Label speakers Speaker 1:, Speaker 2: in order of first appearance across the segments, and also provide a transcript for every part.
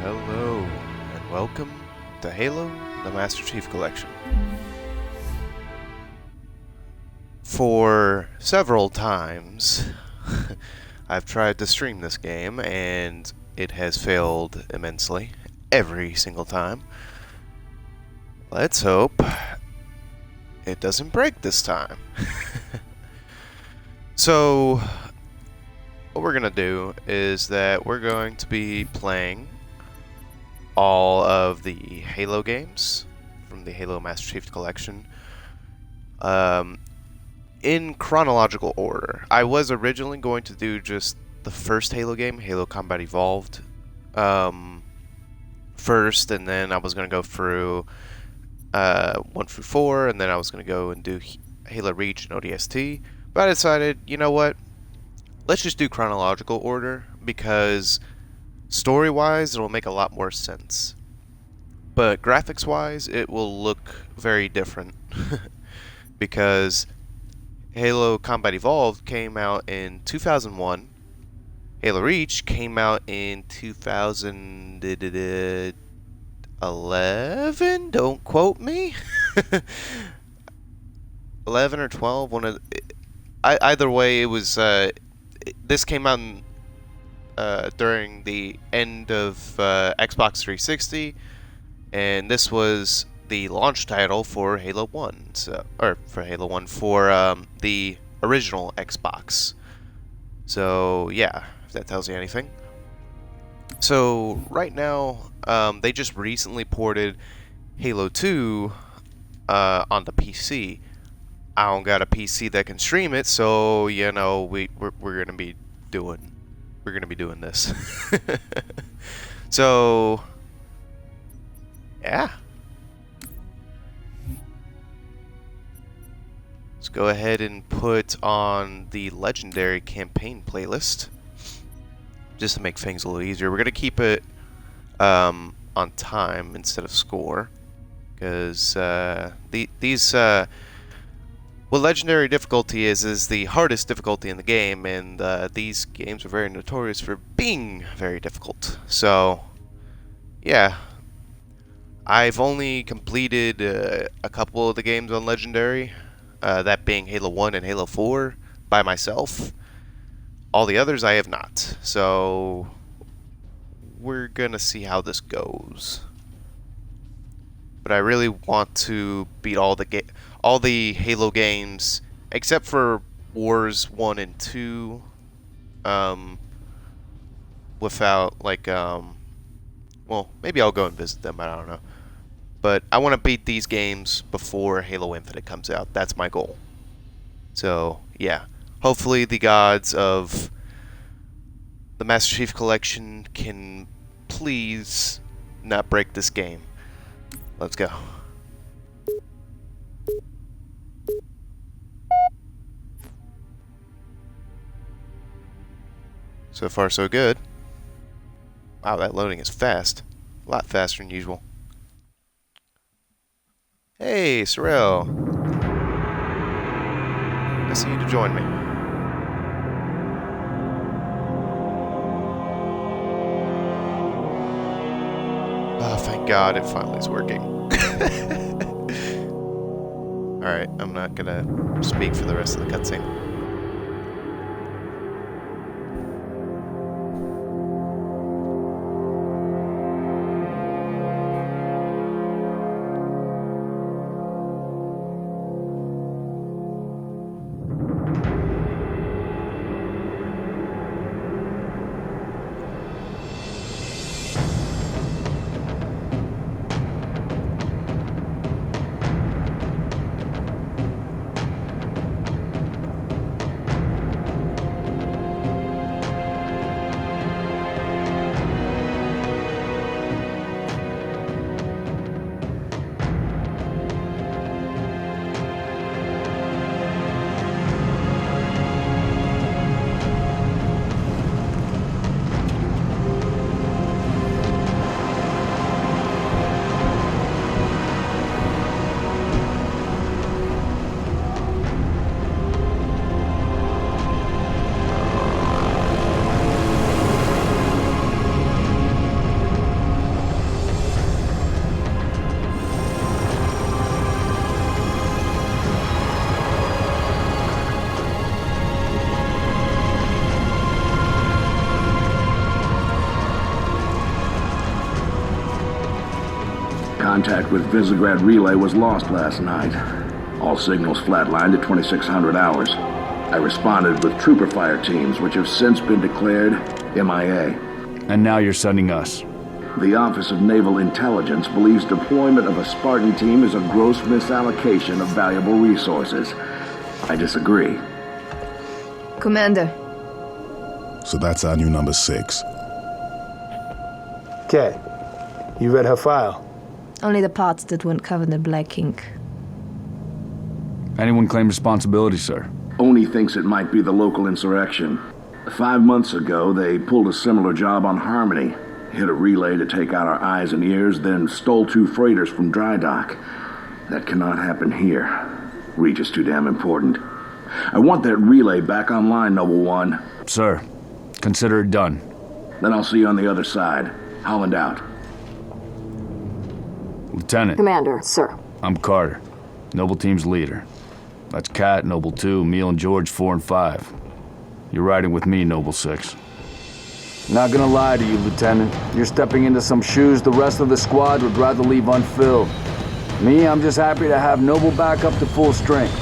Speaker 1: Hello, and welcome to Halo, the Master Chief Collection. For several times, I've tried to stream this game, and it has failed immensely every single time. Let's hope it doesn't break this time. So, what we're going to do is that we're going to be playing all of the Halo games from the Halo Master Chief Collection in chronological order. I was originally going to do just the first Halo game, Halo Combat Evolved, first, and then I was going to go through 1 through 4, and then I was going to go and do Halo Reach and ODST, but I decided, you know what, let's just do chronological order, because story-wise, it'll make a lot more sense. But graphics-wise, it will look very different. Because Halo Combat Evolved came out in 2001. Halo Reach came out in 2011? Don't quote me. 11 or 12? Either way, it was... this came out during the end of Xbox 360, and this was the launch title for Halo 1, for Halo 1 for the original Xbox. So yeah, if that tells you anything. So right now, they just recently ported Halo 2 on the PC. I don't got a PC that can stream it, so you know we're gonna be doing this. So, yeah. Let's go ahead and put on the Legendary campaign playlist, just to make things a little easier. We're going to keep it on time instead of score, because what Legendary difficulty is the hardest difficulty in the game, and these games are very notorious for being very difficult. So, yeah. I've only completed a couple of the games on Legendary, that being Halo 1 and Halo 4, by myself. All the others I have not. So, we're gonna see how this goes. But I really want to beat all the Halo games except for Wars 1 and 2, without well, maybe I'll go and visit them, I don't know. But I want to beat these games before Halo Infinite comes out. That's my goal. So, yeah. Hopefully the gods of the Master Chief Collection can please not break this game. Let's go. So far, so good. Wow, that loading is fast. A lot faster than usual. Hey, Sorrel. Nice of you to join me. Oh, thank God it finally is working. Alright, I'm not gonna speak for the rest of the cutscene.
Speaker 2: contact with Visegrad Relay was lost last night. All signals flatlined at 2600 hours. I responded with trooper fire teams, which have since been declared MIA.
Speaker 3: And now you're sending us.
Speaker 2: The Office of Naval Intelligence believes deployment of a Spartan team is a gross misallocation of valuable resources. I disagree.
Speaker 4: Commander.
Speaker 5: So that's our new number 6.
Speaker 6: Okay. You read her file?
Speaker 4: Only the parts that weren't covered in black ink.
Speaker 3: Anyone claim responsibility, sir?
Speaker 2: Oni thinks it might be the local insurrection. 5 months ago, they pulled a similar job on Harmony. Hit a relay to take out our eyes and ears, then stole 2 freighters from dry dock. That cannot happen here. Reach is too damn important. I want that relay back online, Noble One.
Speaker 3: Sir, consider it done.
Speaker 2: Then I'll see you on the other side. Holland out.
Speaker 3: Lieutenant.
Speaker 7: Commander, sir.
Speaker 3: I'm Carter, Noble Team's leader. That's Kat, Noble 2, Emil and George 4 and 5. You're riding with me, Noble 6. Not gonna lie to you, Lieutenant. You're stepping into some shoes the rest of the squad would rather leave unfilled. Me, I'm just happy to have Noble back up to full strength.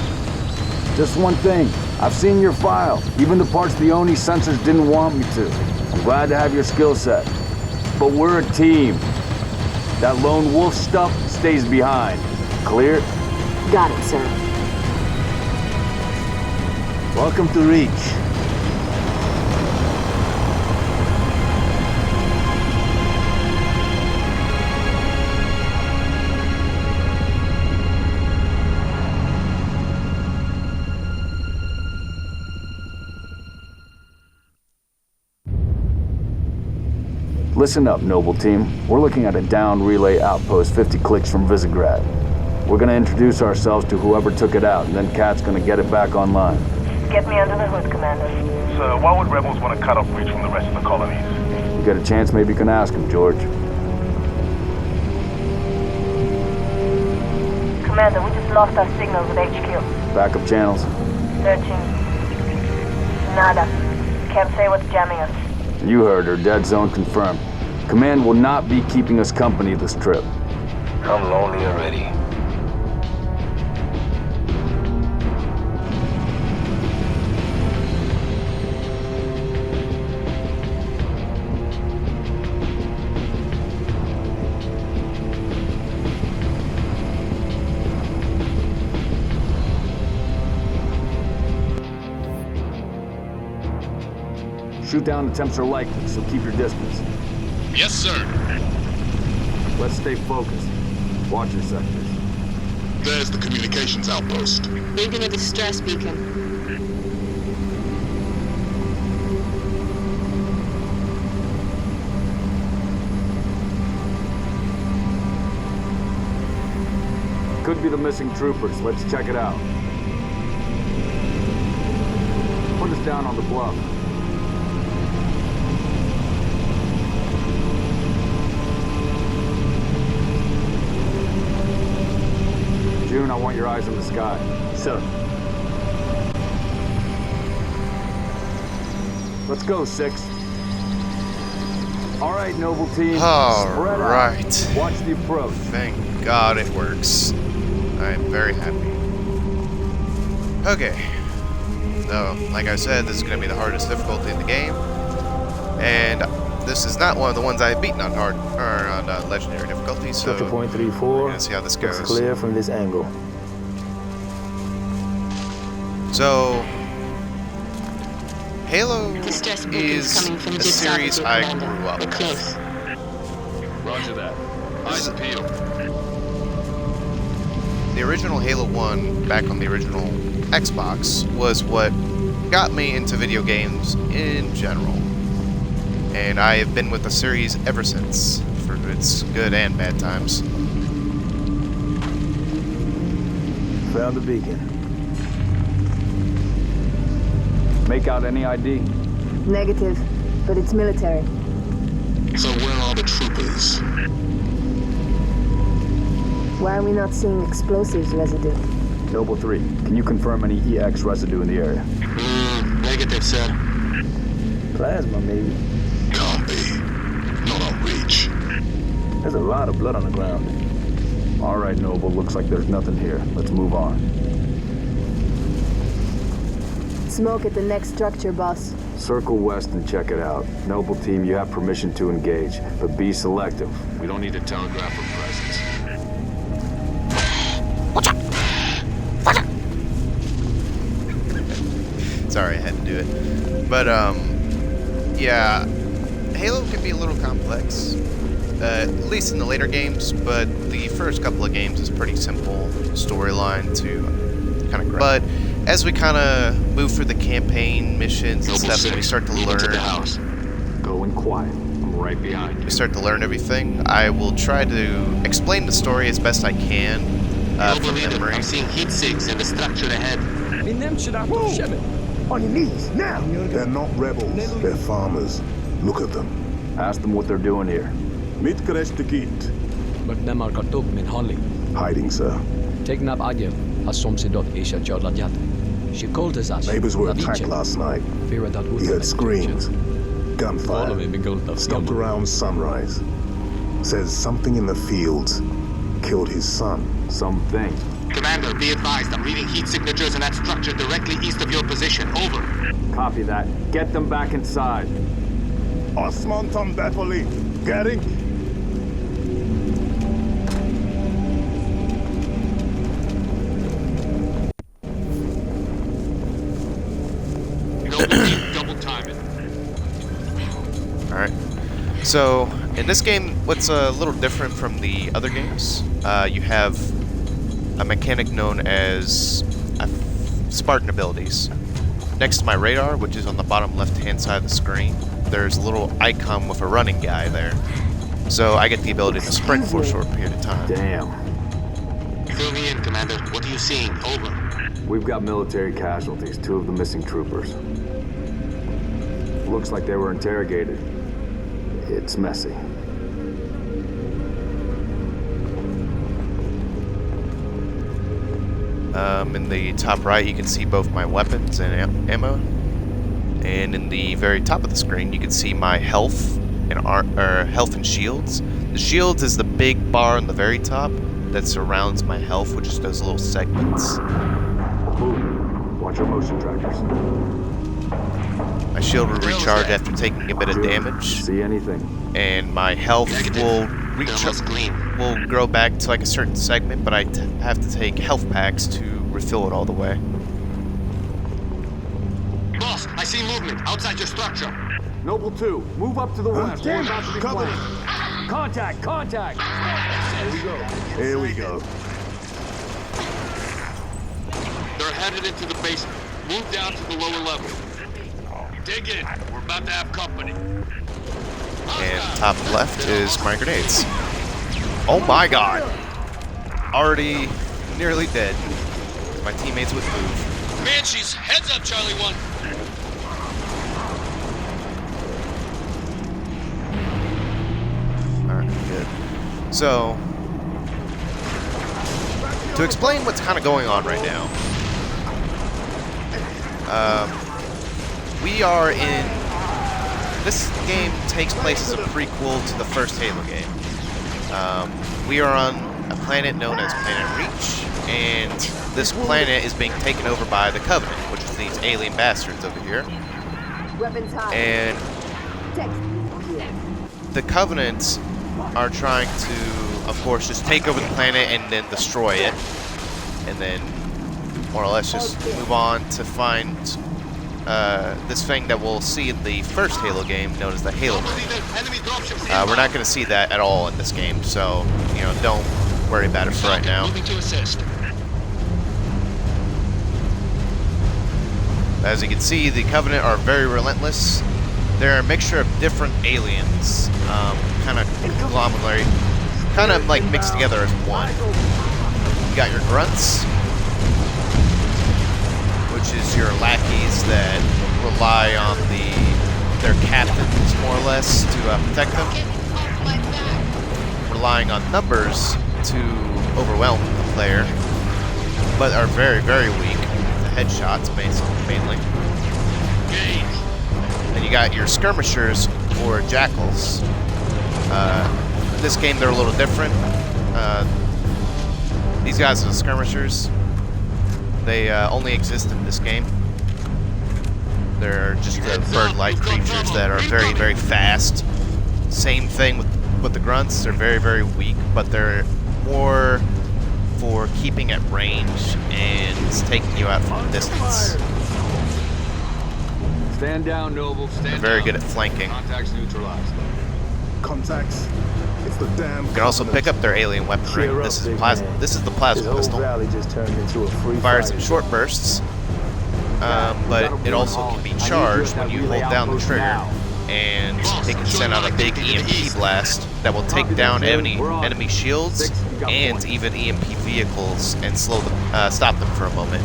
Speaker 3: Just one thing, I've seen your file, even the parts the Oni sensors didn't want me to. I'm glad to have your skill set. But we're a team. That lone wolf stuff stays behind. Clear?
Speaker 7: Got it, sir.
Speaker 6: Welcome to Reach.
Speaker 3: Listen up, Noble Team. We're looking at a downed relay outpost 50 clicks from Visegrad. We're gonna introduce ourselves to whoever took it out, and then Kat's gonna get it back online.
Speaker 8: Get me under the hood, Commander.
Speaker 9: Sir, why would rebels want to cut off Reach from the rest of the colonies?
Speaker 3: You get a chance, maybe you can ask him, George.
Speaker 8: Commander, we just lost our signal with HQ.
Speaker 3: Backup channels?
Speaker 8: Searching. Nada. Can't say what's jamming us.
Speaker 3: You heard her. Dead zone confirmed. Command will not be keeping us company this trip.
Speaker 9: I'm lonely already.
Speaker 3: Shoot down attempts are likely, so keep your distance.
Speaker 5: Yes, sir.
Speaker 3: Let's stay focused. Watch your sectors.
Speaker 5: There's the communications outpost.
Speaker 7: Reading a distress beacon.
Speaker 3: Could be the missing troopers. Let's check it out. Put us down on the bluff. June, I want your eyes on the sky.
Speaker 6: Sir.
Speaker 3: Let's go, 6. All right, Noble Team.
Speaker 1: All
Speaker 3: Spread
Speaker 1: right.
Speaker 3: out. Watch the approach.
Speaker 1: Thank God it works. I'm very happy. Okay. So, like I said, this is going to be the hardest difficulty in the game. And this is not one of the ones I've beaten on hard or on legendary difficulty, so
Speaker 6: Sector point
Speaker 1: we're
Speaker 6: 34.
Speaker 1: gonna see how this goes.
Speaker 6: Looks clear from this angle.
Speaker 1: So, Halo
Speaker 7: Distress beacons
Speaker 1: is
Speaker 7: coming from
Speaker 1: a
Speaker 7: just south of
Speaker 1: series
Speaker 7: you,
Speaker 1: I
Speaker 7: Commander.
Speaker 1: grew up
Speaker 7: We're
Speaker 1: with.
Speaker 7: close.
Speaker 3: Roger that. Eyes peeled.
Speaker 1: The original Halo 1, back on the original Xbox, was what got me into video games in general. And I have been with the series ever since, for its good and bad times.
Speaker 6: Found the beacon.
Speaker 3: Make out any ID?
Speaker 4: Negative, but it's military.
Speaker 5: So where are the troopers?
Speaker 4: Why are we not seeing explosives residue?
Speaker 3: Noble 3, can you confirm any EX residue in the area?
Speaker 5: Negative, sir.
Speaker 6: Plasma, maybe.
Speaker 5: Can't be. Not on Reach.
Speaker 6: There's a lot of blood on the ground.
Speaker 3: All right, Noble. Looks like there's nothing here. Let's move on.
Speaker 4: Smoke at the next structure, boss.
Speaker 3: Circle west and check it out. Noble team, you have permission to engage, but be selective. We don't need to telegraph our presence.
Speaker 1: Sorry, I had to do it. But, yeah, Halo can be a little complex, at least in the later games, but the first couple of games is pretty simple storyline to kind of grab. But as we kind of move through the campaign missions and stuff, and we start to learn...
Speaker 5: the house.
Speaker 3: Going quiet. I'm right behind you.
Speaker 1: We start to learn everything. I will try to explain the story as best I can from memory.
Speaker 5: I'm seeing heat sinks in the structure ahead.
Speaker 2: On your knees, now! They're not rebels, they're farmers. Look at them.
Speaker 3: Ask them what they're doing here.
Speaker 10: But nämä kartugmin halli.
Speaker 2: Hiding, sir.
Speaker 10: Tegnab agil, asomsidot isha jodladjat. She called us as
Speaker 2: Neighbors were attacked last night. We heard screams, gunfire. Stopped around sunrise. Says something in the fields killed his son.
Speaker 3: Something.
Speaker 5: Commander, be advised, I'm reading heat signatures in that structure directly east of your position. Over.
Speaker 3: Copy that. Get them back inside.
Speaker 2: Osman Tom Bepoli. Getting?
Speaker 5: Double time it.
Speaker 1: Alright. So, in this game, what's a little different from the other games, you have a mechanic known as Spartan abilities. Next to my radar, which is on the bottom left-hand side of the screen, there's a little icon with a running guy there. So I get the ability to sprint for a short period of time.
Speaker 3: Damn.
Speaker 5: Fill me in, Commander. What are you seeing? Over.
Speaker 3: We've got military casualties, 2 of the missing troopers. Looks like they were interrogated. It's messy.
Speaker 1: In the top right, you can see both my weapons and ammo. And in the very top of the screen, you can see my health and health and shields. The shields is the big bar on the very top that surrounds my health, which is those little segments.
Speaker 3: Move. Watch your motion trackers.
Speaker 1: My shield will recharge after taking a bit of damage,
Speaker 3: See anything?
Speaker 1: and my health will will grow back to like a certain segment, but I have to take health packs to refill it all the way.
Speaker 5: Boss, I see movement outside your structure.
Speaker 3: Noble 2, move up to the west. We're
Speaker 2: damn
Speaker 3: about to be
Speaker 2: it, cover
Speaker 3: flanked. Contact! Contact!
Speaker 2: Here we go.
Speaker 5: They're headed into the basement. Move down to the lower level. Dig in. We're about to have company.
Speaker 1: And top left is my grenades. Oh my god! Already nearly dead. My teammates would move.
Speaker 5: Banshees, heads up, Charlie 1.
Speaker 1: Alright, good. So, to explain what's kind of going on right now, we are in... This game takes place as a prequel to the first Halo game. We are on a planet known as Planet Reach, and this planet is being taken over by the Covenant, which is these alien bastards over here.
Speaker 4: Weapons high.
Speaker 1: And the Covenant are trying to, of course, just take over the planet and then destroy it, and then more or less just move on to find this thing that we'll see in the first Halo game, known as the Halo Ring. We're not going to see that at all in this game, so, you know, don't worry about it for right now.
Speaker 5: Moving to assist.
Speaker 1: As you can see, the Covenant are very relentless. They're a mixture of different aliens, kind of conglomerate, kind of like mixed together as one. You got your grunts, which is your lackeys that rely on their captains, more or less, to protect them. Relying on numbers to overwhelm the player, but are very, very weak to headshots, mainly. Then you got your skirmishers, or jackals. In this game, they're a little different. These guys are the skirmishers. They only exist in this game. They're just bird-like creatures that are very, very fast. Same thing with the grunts. They're very, very weak, but they're more for keeping at range and taking you out from a distance.
Speaker 5: Stand down, Noble. Stand
Speaker 1: They're very
Speaker 5: down.
Speaker 1: good at flanking.
Speaker 5: Contacts neutralized.
Speaker 11: Contacts. It's the damn.
Speaker 1: You can also pick up their alien weaponry. This is the plasma
Speaker 6: This whole
Speaker 1: pistol.
Speaker 6: valley just turned into a free
Speaker 1: Fires
Speaker 6: fire
Speaker 1: in short bursts, but it also can be charged when you hold down the trigger, and it can send out a big EMP blast that will take down enemy shields and even EMP vehicles and stop them for a moment,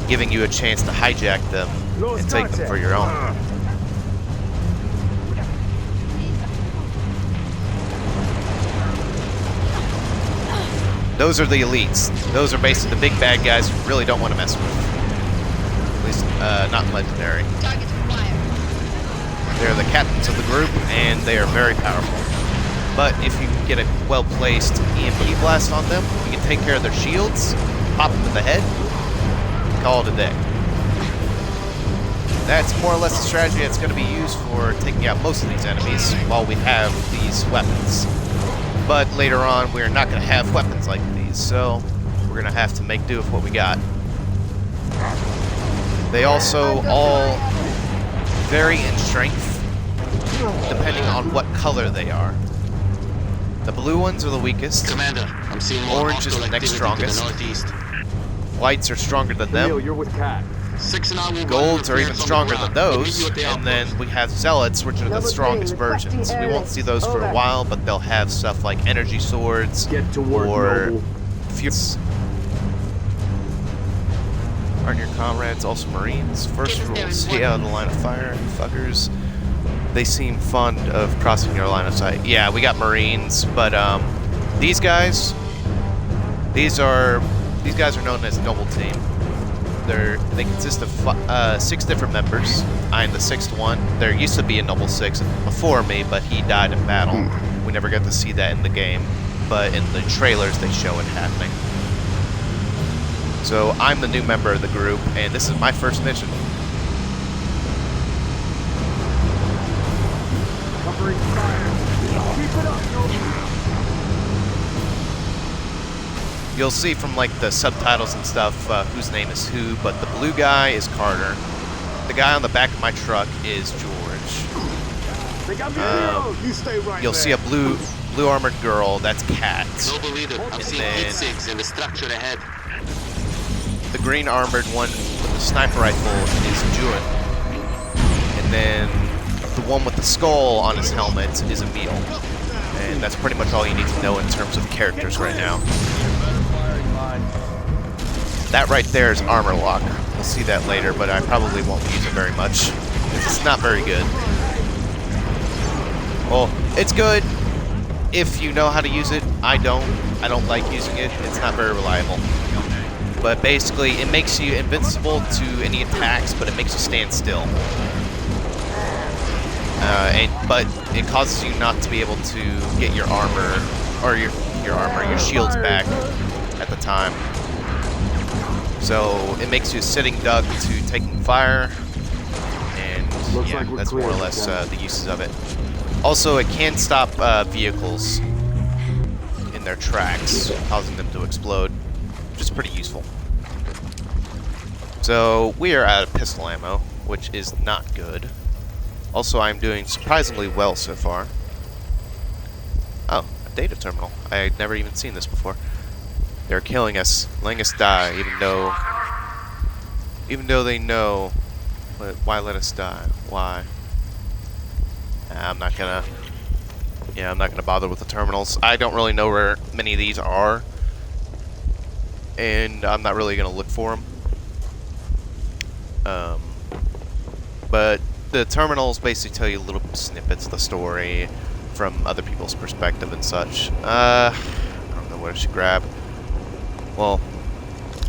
Speaker 1: giving you a chance to hijack them and take them for your own. Those are the elites. Those are basically the big bad guys you really don't want to mess with. At least, not legendary. They're the captains of the group, and they are very powerful. But if you get a well-placed EMP blast on them, you can take care of their shields, pop them in the head, and call it a day. That's more or less the strategy that's going to be used for taking out most of these enemies while we have these weapons. But later on, we're not going to have weapons like these, so we're going to have to make do with what we got. They also all vary in strength, depending on what color they are. The blue ones are the weakest.
Speaker 5: Commander, I'm seeing more
Speaker 1: Orange is the next strongest.
Speaker 5: To the northeast.
Speaker 1: Whites are stronger than them.
Speaker 6: You're with Cat.
Speaker 5: 6 and I will
Speaker 1: Golds are
Speaker 5: run
Speaker 1: even
Speaker 5: repairs on the
Speaker 1: stronger
Speaker 5: ground.
Speaker 1: than those,
Speaker 5: We'll meet you at the
Speaker 1: and then
Speaker 5: outpost.
Speaker 1: we have Zealots, which are the
Speaker 4: Number 3,
Speaker 1: strongest
Speaker 4: requesting
Speaker 1: versions. We won't
Speaker 4: airlift.
Speaker 1: see those for a
Speaker 4: Over.
Speaker 1: while, but they'll have stuff like energy swords
Speaker 6: Get to work,
Speaker 1: or
Speaker 6: Noble.
Speaker 1: fuse. Aren't your comrades also Marines? First rule, stay out of the line of fire, fuckers. They seem fond of crossing your line of sight. Yeah, we got Marines, but these guys are known as Noble Team. They consist of 6 different members. I'm the 6th one. There used to be a Noble 6 before me, but he died in battle. We never got to see that in the game, but in the trailers they show it happening. So I'm the new member of the group, and this is my first mission.
Speaker 11: Covering fire. Keep it up, Noble.
Speaker 1: You'll see from like the subtitles and stuff whose name is who, but the blue guy is Carter. The guy on the back of my truck is George.
Speaker 11: They got me hero. You stay right
Speaker 1: You'll
Speaker 11: there.
Speaker 1: see a blue armored girl, that's Kat.
Speaker 5: Noble leader, I'm seeing
Speaker 1: then-
Speaker 5: heat sinks in the structure ahead.
Speaker 1: The green armored one with the sniper rifle is Jun. And then the one with the skull on his helmet is Emil. And that's pretty much all you need to know in terms of characters right now. That right there is armor lock. We'll see that later, but I probably won't use it very much. It's not very good. Well, it's good if you know how to use it. I don't like using it. It's not very reliable. But basically, it makes you invincible to any attacks, but it makes you stand still. But it causes you not to be able to get your armor, or your shields back at the time. So it makes you a sitting duck to taking fire, and
Speaker 6: Looks
Speaker 1: yeah,
Speaker 6: like we're
Speaker 1: that's more or
Speaker 6: clear,
Speaker 1: less
Speaker 6: Lieutenant.
Speaker 1: the uses of it. Also, it can stop vehicles in their tracks, causing them to explode, which is pretty useful. So we are out of pistol ammo, which is not good. Also, I'm doing surprisingly well so far. Oh, a data terminal. I had never even seen this before. They're killing us, letting us die, even though they know. But why let us die? Why? I'm not gonna bother with the terminals. I don't really know where many of these are, and I'm not really gonna look for them. But the terminals basically tell you little snippets of the story from other people's perspective and such. I don't know what I should grab. Well,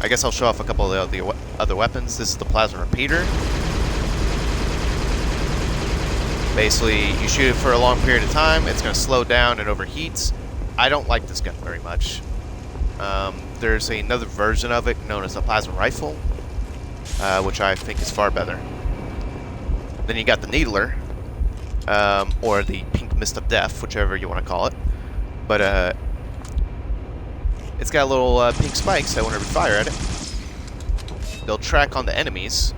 Speaker 1: I guess I'll show off a couple of the other weapons. This is the plasma repeater. Basically, you shoot it for a long period of time, it's going to slow down and overheats. I don't like this gun very much. there's another version of it known as a plasma rifle, which I think is far better. Then you got the needler, or the pink mist of death, whichever you want to call it. But it's got little pink spikes that whenever you fire at it, they'll track on the enemies,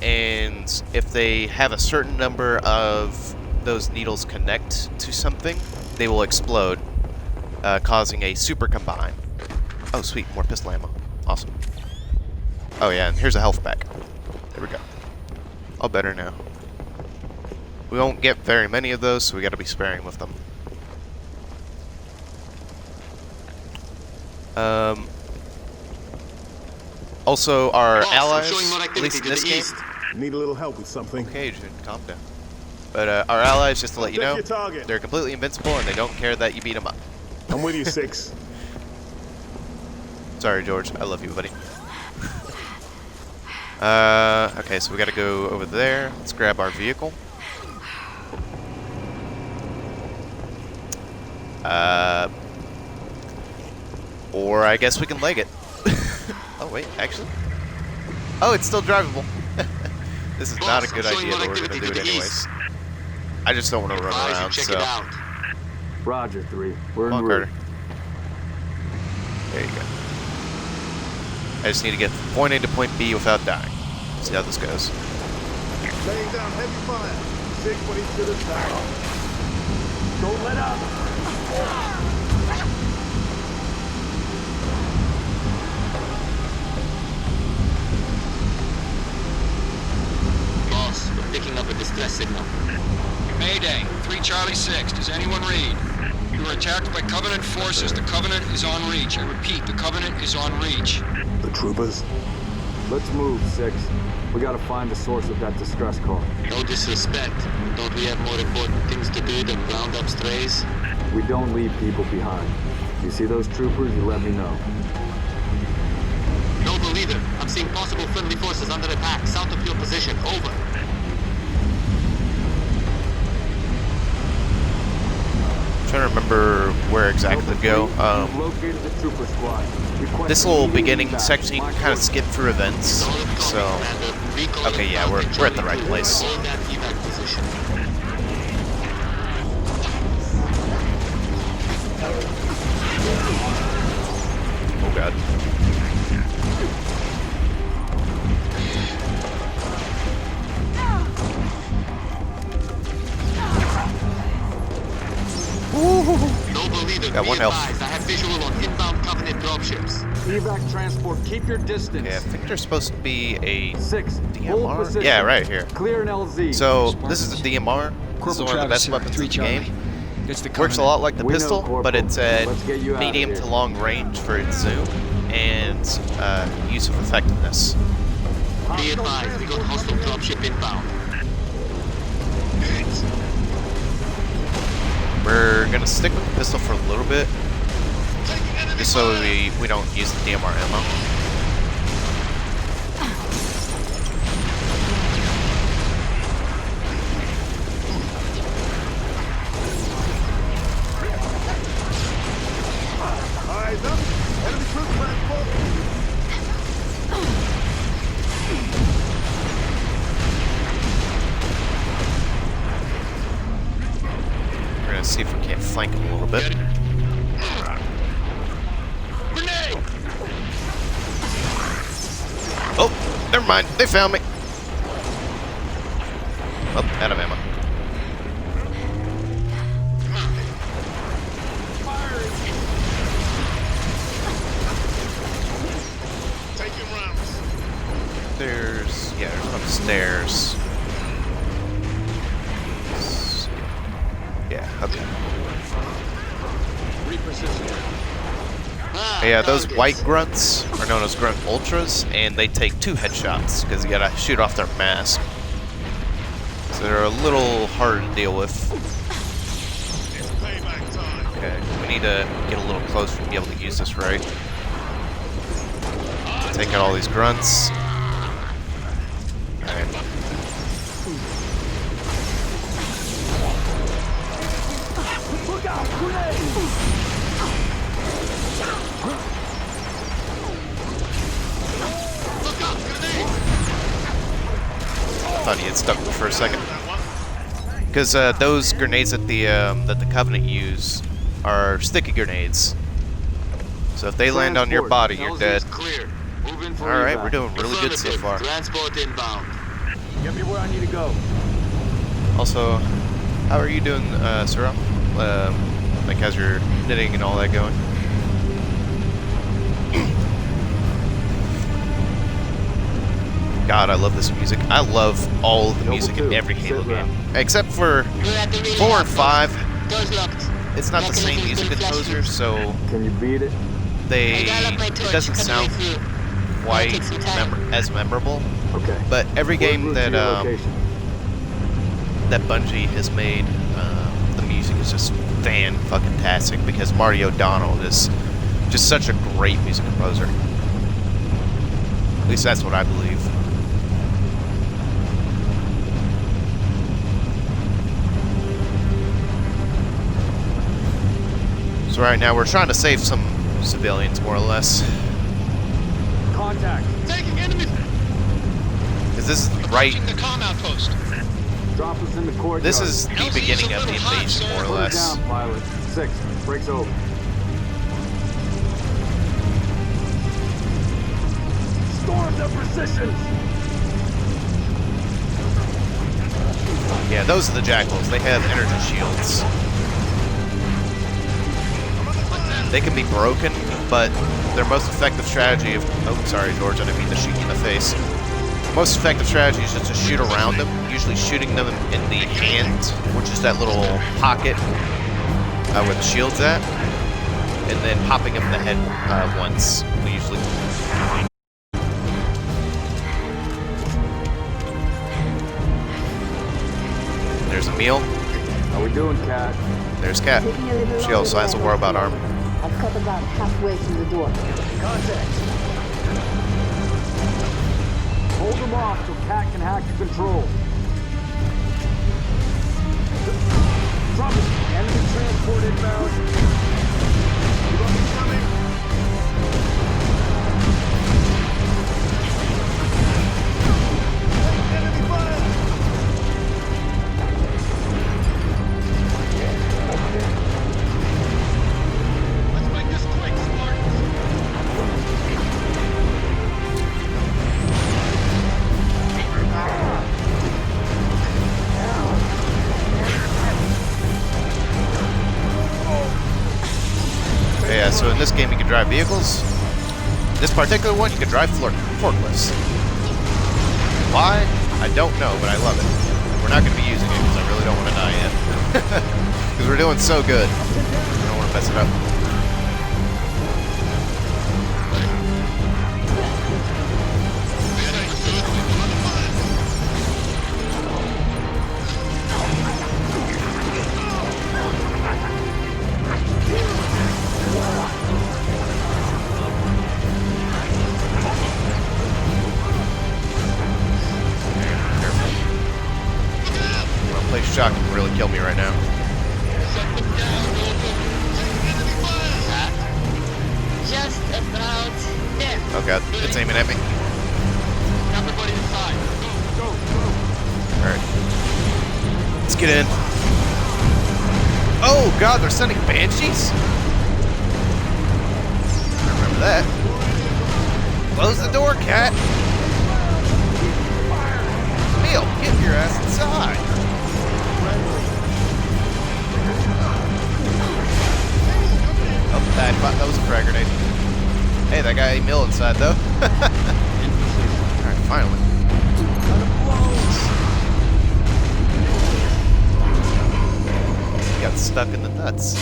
Speaker 1: and if they have a certain number of those needles connect to something, they will explode, causing a super combine. Oh sweet, more pistol ammo. Awesome. Oh yeah, and here's a health pack. There we go. All better now. We won't get very many of those, so we gotta be sparing with them. Also, our allies, at least in this game...
Speaker 11: Need a little help with something.
Speaker 1: Okay, June, calm down. But our allies, just to let you know, they're completely invincible and they don't care that you beat them up.
Speaker 11: I'm with you, 6.
Speaker 1: Sorry, George. I love you, buddy. Okay, so we gotta go over there. Let's grab our vehicle. Or I guess we can leg it. Oh, wait, actually? Oh, it's still drivable. This is not a good idea, but we're gonna do it anyways. I just don't want to run around, so...
Speaker 3: Roger, 3. We're
Speaker 1: Come
Speaker 3: en
Speaker 1: on,
Speaker 3: route.
Speaker 1: Carter. There you go. I just need to get from point A to point B without dying. See how this goes.
Speaker 11: Laying down heavy fire. 6 when he's to the side. Don't let up.
Speaker 5: Boss, we're picking up a distress signal. Mayday, 3 Charlie 6. Does anyone read? You were attacked by Covenant forces. The Covenant is on reach. I repeat, the Covenant is on reach.
Speaker 11: The troopers?
Speaker 3: Let's move, 6. We gotta find the source of that distress call.
Speaker 5: No disrespect. Don't we have more important things to do than round up strays?
Speaker 3: We don't leave people behind. You see those troopers, you let me know.
Speaker 5: Nobel leader, I'm seeing possible friendly forces under attack south of your position. Over.
Speaker 1: I'm trying to remember where exactly to go.
Speaker 3: Located the trooper squad.
Speaker 1: This little beginning section, you can kind of skip through events. So, okay, yeah, we're at the right place.
Speaker 5: Hold that evac position.
Speaker 1: Oh god.
Speaker 5: Nobel leader,
Speaker 1: Got one health.
Speaker 5: I have visual on inbound Covenant dropships.
Speaker 3: Evac transport, keep your distance.
Speaker 1: Okay, I think there's supposed to be a
Speaker 3: 6. Hold
Speaker 1: DMR.
Speaker 3: position.
Speaker 1: Yeah, right here.
Speaker 3: Clear an LZ.
Speaker 1: So, this is the DMR. This is one of the best weapons in the game. Works a lot like the pistol, but it's a medium to long range for its zoom and use of effectiveness.
Speaker 5: Be advised, we got hostile dropship inbound.
Speaker 1: We're gonna stick with the pistol for a little bit, just so we don't use the DMR ammo.
Speaker 11: Eyes up. Enemy troop transport.
Speaker 1: We're gonna see if we can't flank him a little bit.
Speaker 5: Grenade!
Speaker 1: Oh, never mind. They found me. Oh, out of ammo.
Speaker 11: Taking rounds.
Speaker 1: There's upstairs. Yeah, okay. Yeah, those white grunts are known as grunt ultras, and they take 2 headshots because you gotta shoot off their mask. So they're a little harder to deal with.
Speaker 11: It's payback time.
Speaker 1: Okay, we need to get a little closer to be able to use this right. Take out all these grunts. Alright.
Speaker 11: Look out! Grenade!
Speaker 1: thought he had stuck me for a second. Because those grenades that the Covenant use are sticky grenades. So if they land on your body, you're dead. Alright, we're doing really good so far.
Speaker 5: Transport inbound.
Speaker 3: Get me where I need to go.
Speaker 1: Also, how are you doing, Cyril? Like, how's your knitting and all that going? God, I love this music. I love all of the music in every Halo game. Except for 4 and 5. It's not the same music composer, so
Speaker 3: Can you beat it?
Speaker 1: it doesn't sound quite as memorable.
Speaker 3: Okay.
Speaker 1: But every game that that Bungie has made, the music is just fan-fucking-tastic because Marty O'Donnell is just such a great music composer. At least that's what I believe. So right now we're trying to save some civilians, more or less.
Speaker 3: Contact.
Speaker 5: Taking enemies.
Speaker 1: Because this is right.
Speaker 5: The comm outpost.
Speaker 3: Drop us in the courtyard.
Speaker 1: This is the beginning of the invasion, more or less.
Speaker 3: Down, pilot. 6. Breaks over. Storm their positions.
Speaker 1: Yeah, those are the Jackals. They have energy shields. They can be broken, but their most effective strategy of... Oh, sorry, George, I didn't mean to shoot you in the face. Most effective strategy is just to shoot around them, usually shooting them in the hand, which is that little pocket where the shield's at, and then popping them in the head once, usually. There's Emil.
Speaker 3: How we doing, Cat?
Speaker 1: There's Cat. She also has a Warbot arm.
Speaker 4: I've cut about halfway through the door.
Speaker 3: Contact. Hold them off so Cat can hack your control. Trouble. Enemy transport inbound. You got me coming? Enemy fire!
Speaker 5: Let's make this quick, Spartans.
Speaker 1: Yeah, so in this game you can drive vehicles. This particular one, you can drive forklifts. Why? I don't know, but I love it. And we're not going to be using it because I really don't want to die yet. Because we're doing so good. I don't want to mess it up. Shock can really kill me right now.
Speaker 7: Just about there.
Speaker 1: Oh god, it's aiming at me.
Speaker 5: Everybody inside. Go, go, go.
Speaker 1: Alright. Let's get in. Oh god, they're sending banshees? I remember that. Close the door, cat. Neil, get your ass inside. Oh, that was a frag grenade. Hey, that guy Emil inside though. Alright, finally. He got stuck in the nuts.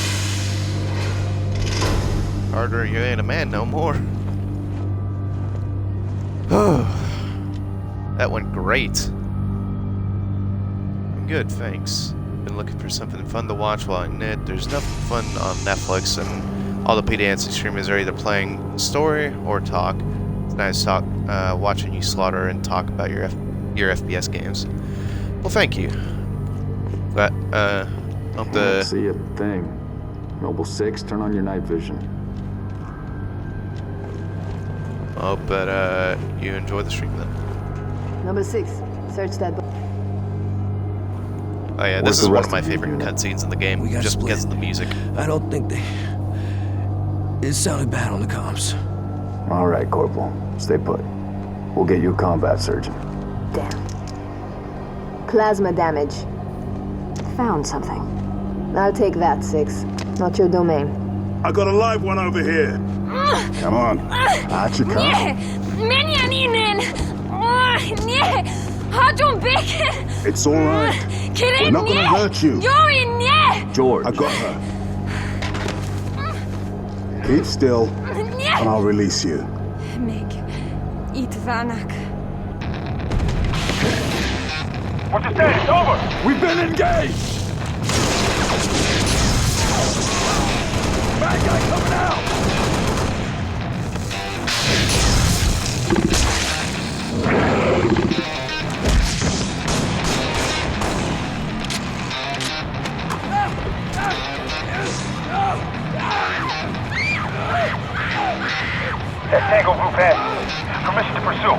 Speaker 1: Carter, you ain't a man no more. That went great. Good, thanks. Been looking for something fun to watch while I knit. There's nothing fun on Netflix, and all the PDancy streamers are either playing story or talk. It's nice talk, watching you slaughter and talk about your FPS games. Well, thank you. But
Speaker 3: I don't see a thing. Noble 6, turn on your night vision.
Speaker 1: I hope that you enjoy the stream then.
Speaker 4: Number 6, search that book.
Speaker 1: Oh yeah, this is one of my favorite cutscenes in the game, just because of the music.
Speaker 12: I don't think they... It sounded bad on the comms.
Speaker 3: All right, Corporal. Stay put. We'll get you a combat surgeon.
Speaker 4: Damn. Plasma damage. Found something. I'll take that, 6. Not your domain.
Speaker 11: I got a live one over here.
Speaker 3: Come on. Out you come.
Speaker 11: It's all right. We're not gonna hurt you.
Speaker 3: George.
Speaker 11: I got her. Keep still, and I'll release you.
Speaker 9: What's the status? Over!
Speaker 3: We've been engaged!
Speaker 11: Bad guy coming out!
Speaker 9: Tango Group F. Permission to pursue.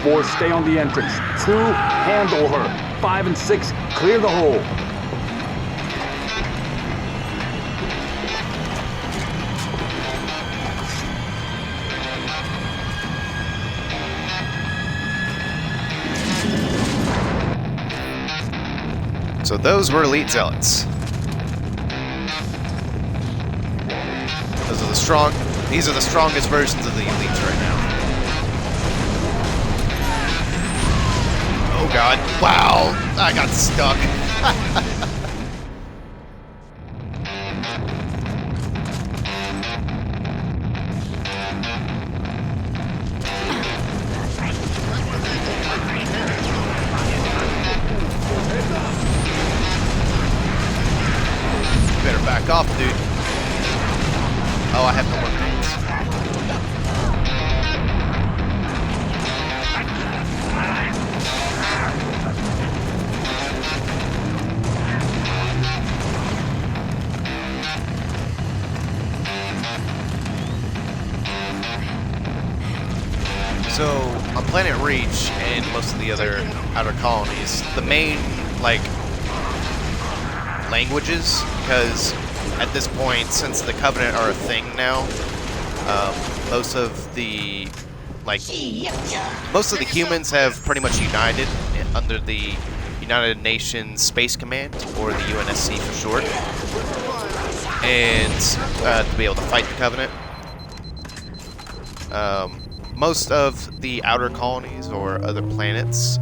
Speaker 3: -4, stay on the entrance. 2, handle her. 5 and 6, clear the hole.
Speaker 1: So those were elite zealots. Those are the strong. These are the strongest versions of the elites right now. Oh god! Wow! I got stuck. Better back off, dude. Oh, I have no more grenades. So, on Planet Reach and most of the other outer colonies, the main, like, languages, because at this point, since the Covenant are a thing now, most of the humans have pretty much united under the United Nations Space Command, or the UNSC for short, and to be able to fight the Covenant. Most of the outer colonies or other planets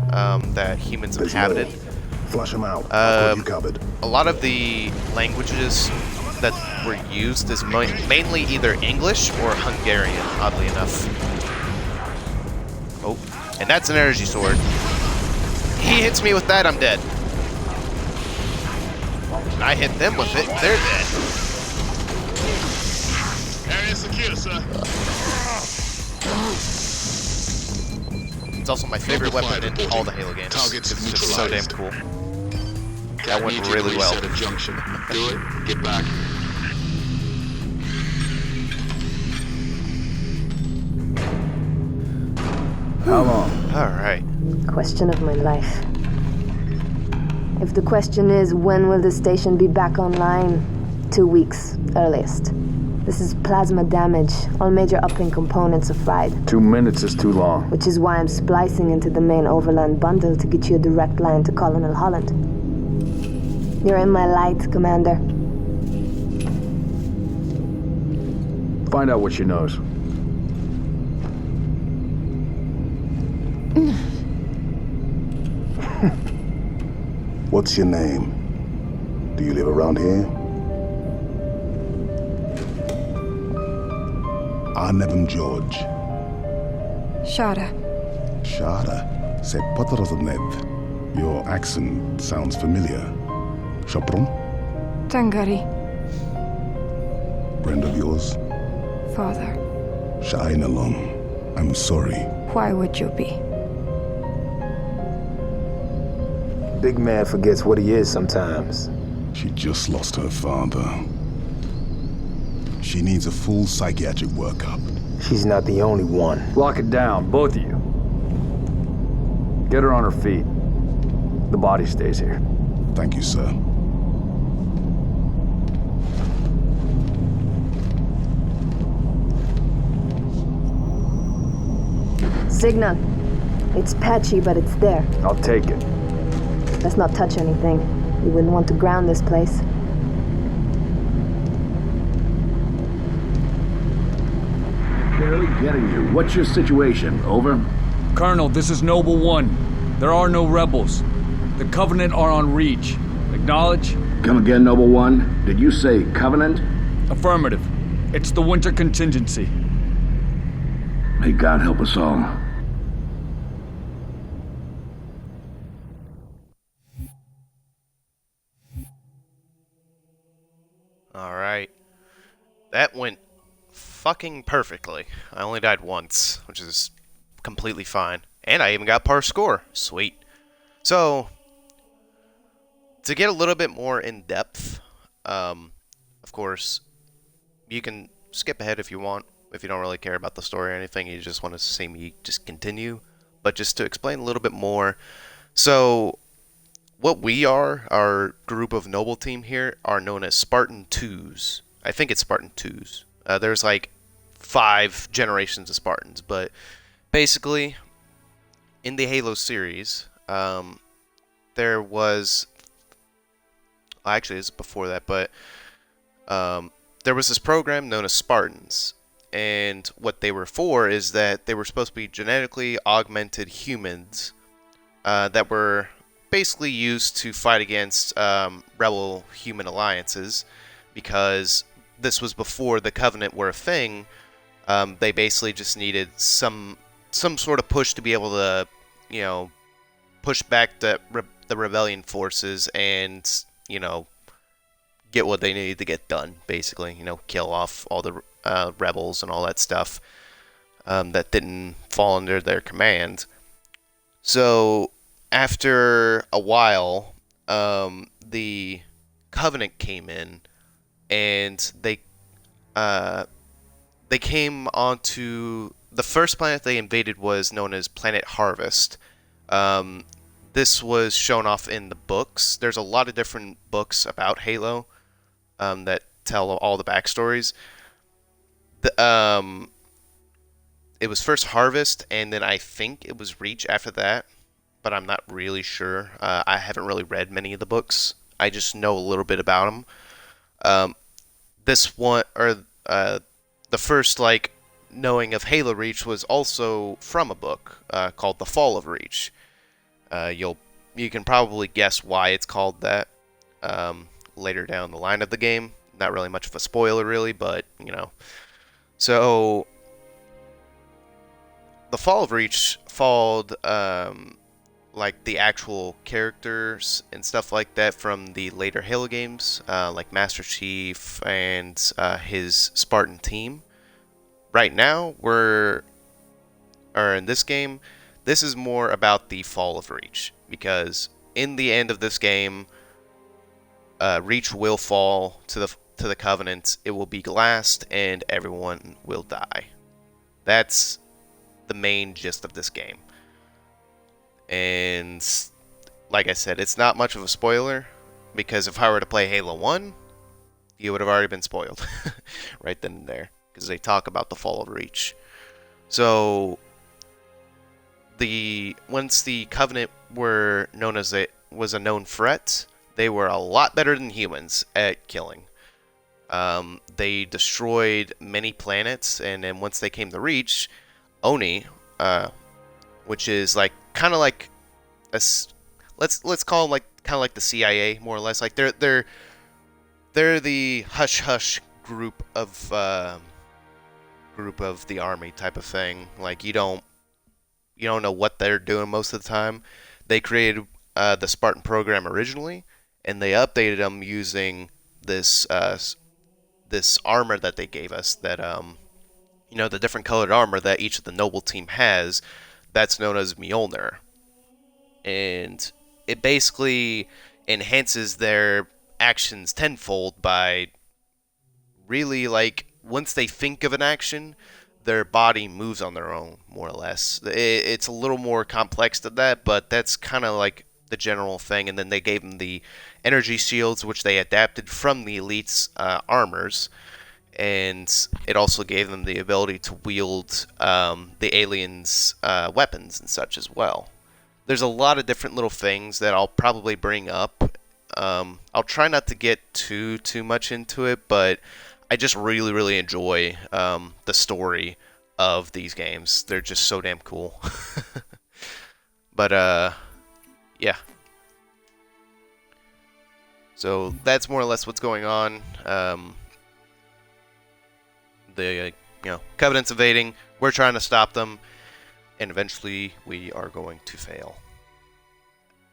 Speaker 1: that humans inhabited,
Speaker 11: flush them out. I've got you covered.
Speaker 1: a lot of the languages that were used is mainly either English or Hungarian, oddly enough. Oh, and that's an energy sword. He hits me with that, I'm dead. And I hit them with it, they're dead.
Speaker 11: Area secure, sir.
Speaker 1: It's also my favorite weapon in all the Halo games. It's just so damn cool. That went really well.
Speaker 5: Junction. Do it. Get back.
Speaker 3: How long?
Speaker 1: Alright.
Speaker 4: Question of my life. If the question is, when will the station be back online? 2 weeks, earliest. This is plasma damage. All major uplink components are fried.
Speaker 3: 2 minutes is too long.
Speaker 4: Which is why I'm splicing into the main overland bundle to get you a direct line to Colonel Holland. You're in my light, Commander.
Speaker 3: Find out what she knows.
Speaker 11: What's your name? Do you live around here? I'm George.
Speaker 13: Shara.
Speaker 11: Shara? Se Potroznev. Your accent sounds familiar. Shapron?
Speaker 13: Tangari.
Speaker 11: Friend of yours?
Speaker 13: Father.
Speaker 11: Shine along. I'm sorry.
Speaker 13: Why would you be?
Speaker 6: Big man forgets what he is sometimes.
Speaker 11: She just lost her father. She needs a full psychiatric workup.
Speaker 6: She's not the only one.
Speaker 3: Lock it down, both of you. Get her on her feet. The body stays here.
Speaker 11: Thank you, sir.
Speaker 4: Signal. It's patchy, but it's there.
Speaker 6: I'll take it.
Speaker 4: Let's not touch anything. We wouldn't want to ground this place.
Speaker 2: Barely getting you. What's your situation? Over?
Speaker 3: Colonel, this is Noble 1. There are no rebels. The Covenant are on Reach. Acknowledge?
Speaker 2: Come again, Noble One. Did you say Covenant?
Speaker 3: Affirmative. It's the winter contingency.
Speaker 2: May God help us all.
Speaker 1: Alright. That went fucking perfectly. I only died once, which is completely fine. And I even got par score. Sweet. So, to get a little bit more in depth, of course, you can skip ahead if you want, if you don't really care about the story or anything, you just want to see me just continue. But just to explain a little bit more, so what we are, our group of Noble team here, are known as Spartan 2s. I think it's Spartan 2s. There's like 5 generations of Spartans, but basically, in the Halo series, there was... Actually, it's before that, but there was this program known as Spartans. And what they were for is that they were supposed to be genetically augmented humans that were basically used to fight against rebel human alliances, because this was before the Covenant were a thing. They basically just needed some sort of push to be able to, you know, push back the rebellion forces and, you know, get what they needed to get done, basically. You know, kill off all the rebels and all that stuff that didn't fall under their command. So, after a while, the Covenant came in, and they came onto... The first planet they invaded was known as Planet Harvest. This was shown off in the books. There's a lot of different books about Halo that tell all the backstories. It was first Harvest, and then I think it was Reach after that, but I'm not really sure. I haven't really read many of the books. I just know a little bit about them. This one, or the first like knowing of Halo Reach was also from a book called The Fall of Reach. You can probably guess why it's called that later down the line of the game. Not really much of a spoiler, really, but you know. So, The Fall of Reach followed like the actual characters and stuff like that from the later Halo games, like Master Chief and his Spartan team. Right now, in this game, this is more about the Fall of Reach, because in the end of this game, Reach will fall to the Covenant. It will be glassed, and everyone will die. That's the main gist of this game. And like I said, it's not much of a spoiler, because if I were to play Halo 1, you would have already been spoiled right then and there, because they talk about the Fall of Reach. So once the Covenant were known as was a known threat, they were a lot better than humans at killing. They destroyed many planets, and then once they came to Reach, Oni, which is like kind of like let's call them like kind of like the CIA, more or less. Like they're the hush hush group of the army type of thing. Like you don't know what they're doing most of the time. They created the Spartan program originally, and they updated them using this armor that they gave us. That you know, the different colored armor that each of the Noble team has. That's known as Mjolnir, and it basically enhances their actions tenfold by really, like, once they think of an action, their body moves on their own, more or less. It's a little more complex than that, but that's kind of like the general thing, and then they gave them the energy shields, which they adapted from the Elite's armors, and it also gave them the ability to wield the aliens' weapons and such as well. There's a lot of different little things that I'll probably bring up. I'll try not to get too much into it, but I just really enjoy the story of these games. They're just so damn cool. But yeah. So that's more or less what's going on. The Covenant's invading. We're trying to stop them, and eventually we are going to fail.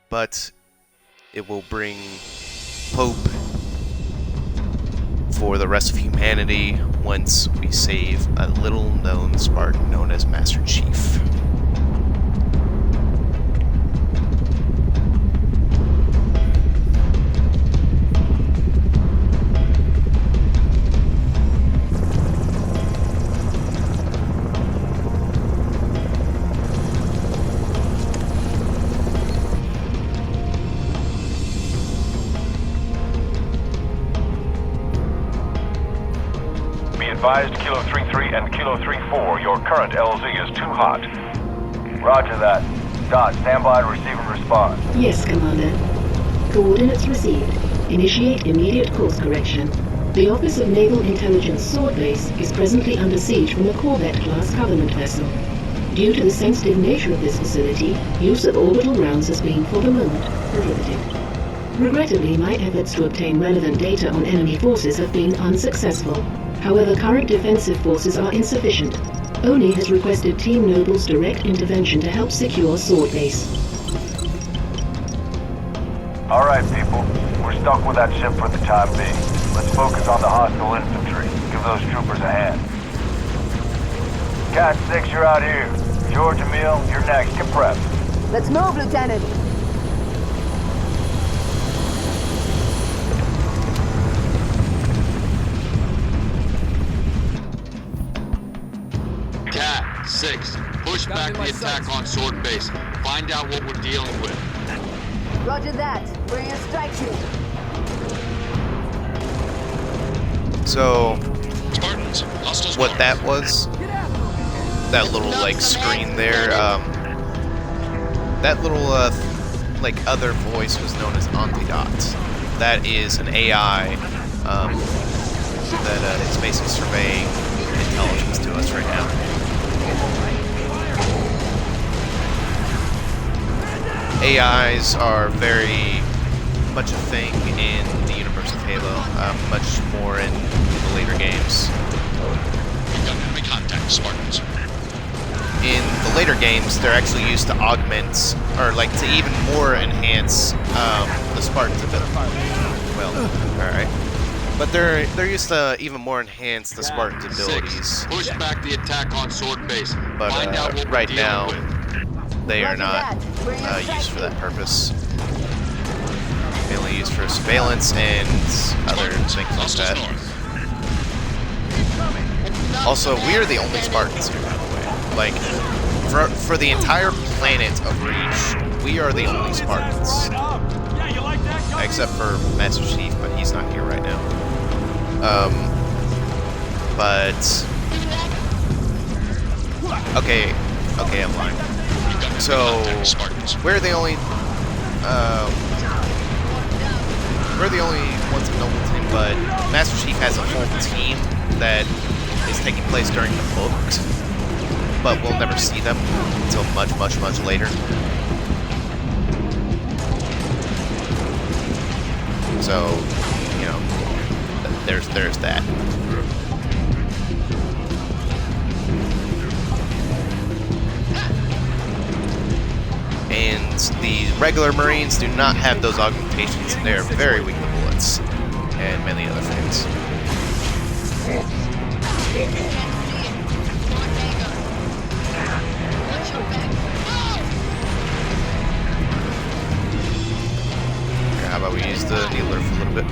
Speaker 1: But it will bring hope for the rest of humanity once we save a little-known Spartan known as Master Chief.
Speaker 9: Advised Kilo 3-3 and Kilo 3-4, your current LZ is too hot. Roger that. Dot, stand by to receive and respond.
Speaker 14: Yes, Commander. Coordinates received. Initiate immediate course correction. The Office of Naval Intelligence Sword Base is presently under siege from a Corvette-class Covenant vessel. Due to the sensitive nature of this facility, use of orbital rounds has been, for the moment, prohibited. Regrettably, my efforts to obtain relevant data on enemy forces have been unsuccessful. However, current defensive forces are insufficient. ONI has requested Team Nobel's direct intervention to help secure Sword Base.
Speaker 9: All right, people. We're stuck with that ship for the time being. Let's focus on the hostile infantry. Give those troopers a hand. Cat 6, you're out here. George, Emil, you're next. Get prepped.
Speaker 4: Let's move, Lieutenant.
Speaker 5: Cat 6, push back the attack on Sword Base. Find out what we're dealing with.
Speaker 4: Roger that. Where are your strike team?
Speaker 1: So,
Speaker 5: Spartans, hostiles
Speaker 1: what that was, that little like screen there, that little like other voice was known as Antidot. That is an AI that is basically surveying intelligence to us right now. AIs are very much a thing in the universe of Halo, much more in the later games.
Speaker 5: We've got enemy contact, Spartans.
Speaker 1: In the later games, they're actually used to augment, or like to even more enhance the Spartans' ability. Well, alright. But they're used to even more enhance the Spartans' abilities.
Speaker 5: 6, push back the attack on Sword Base.
Speaker 1: But
Speaker 5: Find out what
Speaker 1: right
Speaker 5: we're
Speaker 1: now,
Speaker 5: dealing with.
Speaker 1: they are not used for that purpose. Mainly used for surveillance and other things like that. Also, we are the only Spartans here, by the way. Like, for the entire planet of Reach, we are the only Spartans. Except for Master Chief, but he's not here right now. Okay, I'm lying. So, we're the only ones in Noble team, but Master Chief has a whole team that is taking place during the books, but we'll never see them until much later. So, you know, there's that. And the regular Marines do not have those augmentations. They are very weak to bullets and many other things. How about we use the needler for a little bit?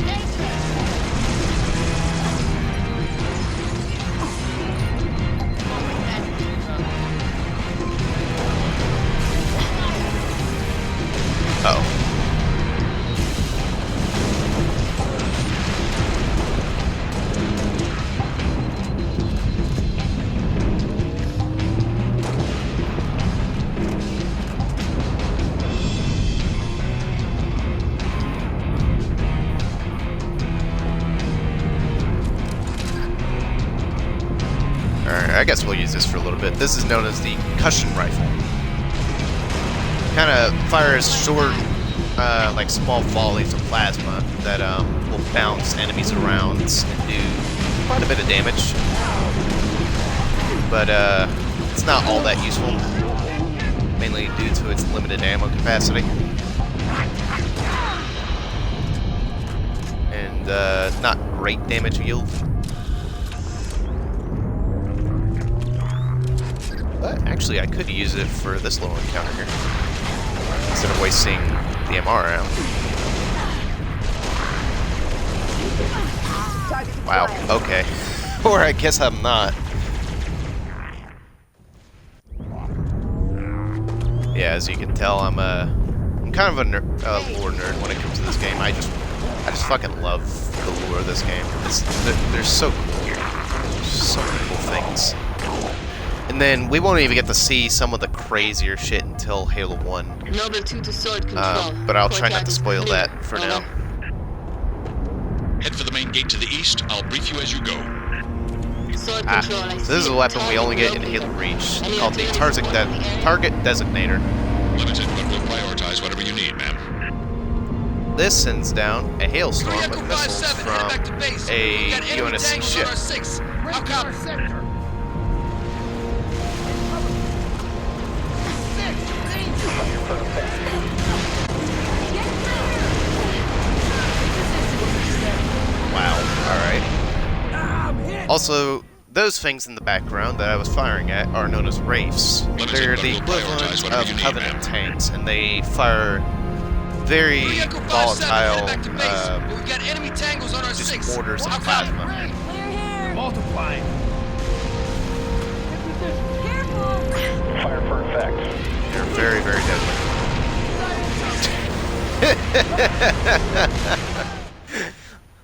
Speaker 1: Oh. I guess we'll use this for a little bit. This is known as the cushion rifle. Kind of fires short, like small volleys of plasma that will bounce enemies around and do quite a bit of damage. But it's not all that useful, mainly due to its limited ammo capacity. And not great damage yield. But actually, I could use it for this little encounter here, instead of wasting the MR round. Wow, okay. Or I guess I'm not. Yeah, as you can tell, I'm kind of a lore nerd when it comes to this game. I just fucking love the lore of this game. They're so cool here. There's so many cool things. And then we won't even get to see some of the crazier shit until Halo 1.
Speaker 7: Nobel 2 to sword control.
Speaker 1: But I'll try not to spoil that for now.
Speaker 15: Head for the main gate to the east. I'll brief you as you go.
Speaker 7: Sword control.
Speaker 1: So this is a weapon we only get in Halo Reach, called the Target Designator.
Speaker 15: Limited, but we'll prioritize whatever you need, ma'am.
Speaker 1: This sends down a hailstorm of missiles from a UNSC ship. Wow, alright. Also, those things in the background that I was firing at are known as Wraiths. They're the equivalent of Covenant tanks, and they fire very volatile, just orders of plasma.
Speaker 11: Multiplying.
Speaker 9: Fire for effect.
Speaker 1: They're very, very deadly.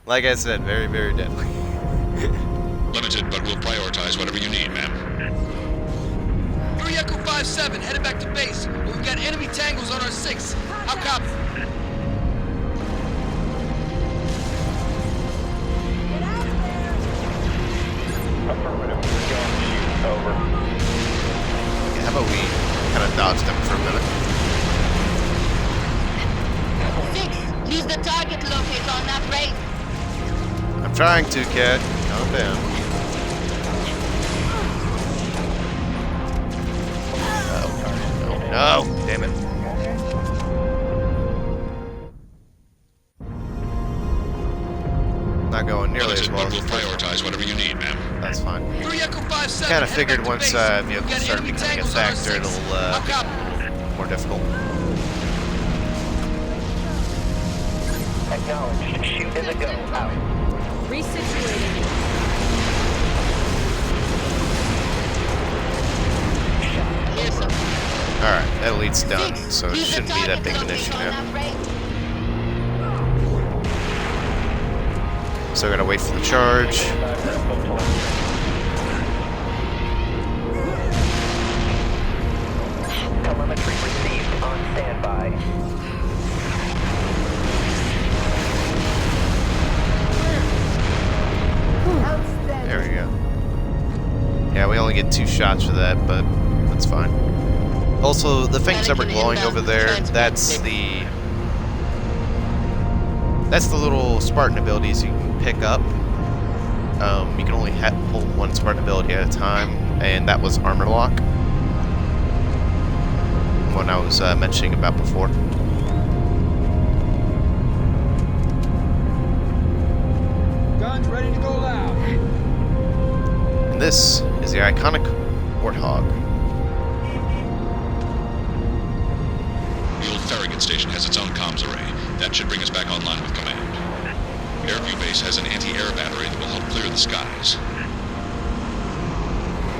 Speaker 1: Like I said, very, very deadly.
Speaker 15: Limited, but we'll prioritize whatever you need, ma'am.
Speaker 16: 3 Echo 5-7, headed back to base. We've got enemy tangles on our 6. How copy?
Speaker 9: Affirmative. Going to shoot. Over.
Speaker 1: Yeah, how about we kind of dodge them for a minute?
Speaker 7: 6, use the target locator on that race.
Speaker 1: I'm trying to, Cat. Calm down. Oh, no, damn it. Not going nearly as well.
Speaker 15: We'll prioritize whatever you need, ma'am.
Speaker 1: That's fine.
Speaker 16: 3 Echo 5-7.
Speaker 1: Kind of figured once vehicles start becoming a factor, it'll be more difficult.
Speaker 9: Acknowledged. Shoot is a go. Out.
Speaker 7: Resituating.
Speaker 1: Alright, that lead's done, so it shouldn't be that big of an issue now. So we're gonna wait for the charge.
Speaker 9: Telemetry received on standby.
Speaker 1: There we go. Yeah, we only get 2 shots for that, but that's fine. Also, the things that were glowing over there, that's the little Spartan abilities you can pick up. You can only pull one Spartan ability at a time, and that was Armor Lock. One I was mentioning about before.
Speaker 11: Guns ready to go loud.
Speaker 1: And this is the iconic Warthog.
Speaker 15: The old Farragut station has its own comms array. That should bring us back online with command. Airview Base has an anti-air battery that will help clear the skies.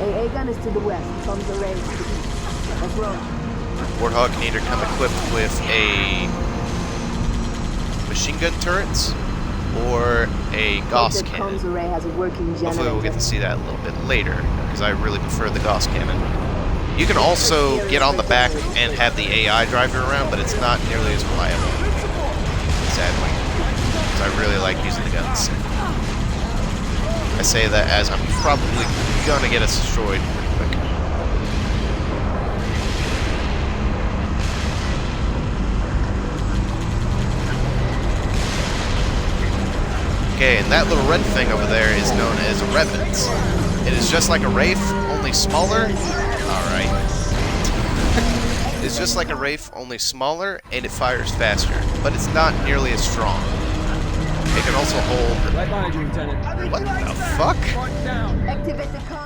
Speaker 4: AA gun is to the west. Comms array is to the east. Let's roll.
Speaker 1: Warthog can either come equipped with a machine gun turrets or a Gauss cannon.
Speaker 4: Comms array has a working generator.
Speaker 1: Hopefully we'll get to see that a little bit later, because I really prefer the Gauss cannon. You can also get on the back and have the AI drive you around, but it's not nearly as reliable, sadly, because I really like using the guns. I say that as I'm probably gonna get us destroyed pretty quick. Okay, and that little red thing over there is known as a revenant. It is just like a Wraith, only smaller. Alright. It's just like a Wraith, only smaller, and it fires faster, but it's not nearly as strong. It can also hold...
Speaker 10: Right behind you, Lieutenant.
Speaker 1: What the fuck?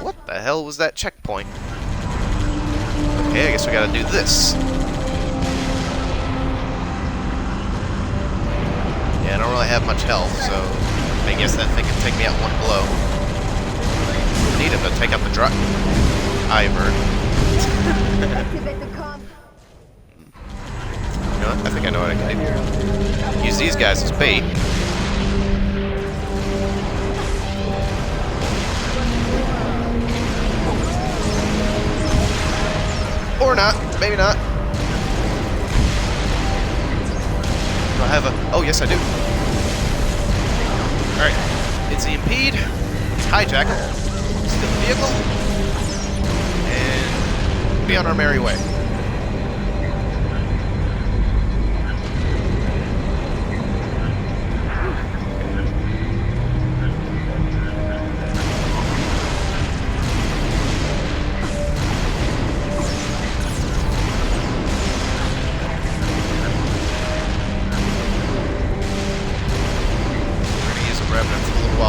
Speaker 1: What the hell was that checkpoint? Okay, I guess we gotta do this. Yeah, I don't really have much health, so I guess that thing can take me out one blow. I need him to take out the driver. You know what? I think I know what I can do. Use these guys as bait. Or not. Maybe not. Do I have a... Oh, yes, I do. Alright. It's the impede. It's hijack. Steal the vehicle. And be on our merry way.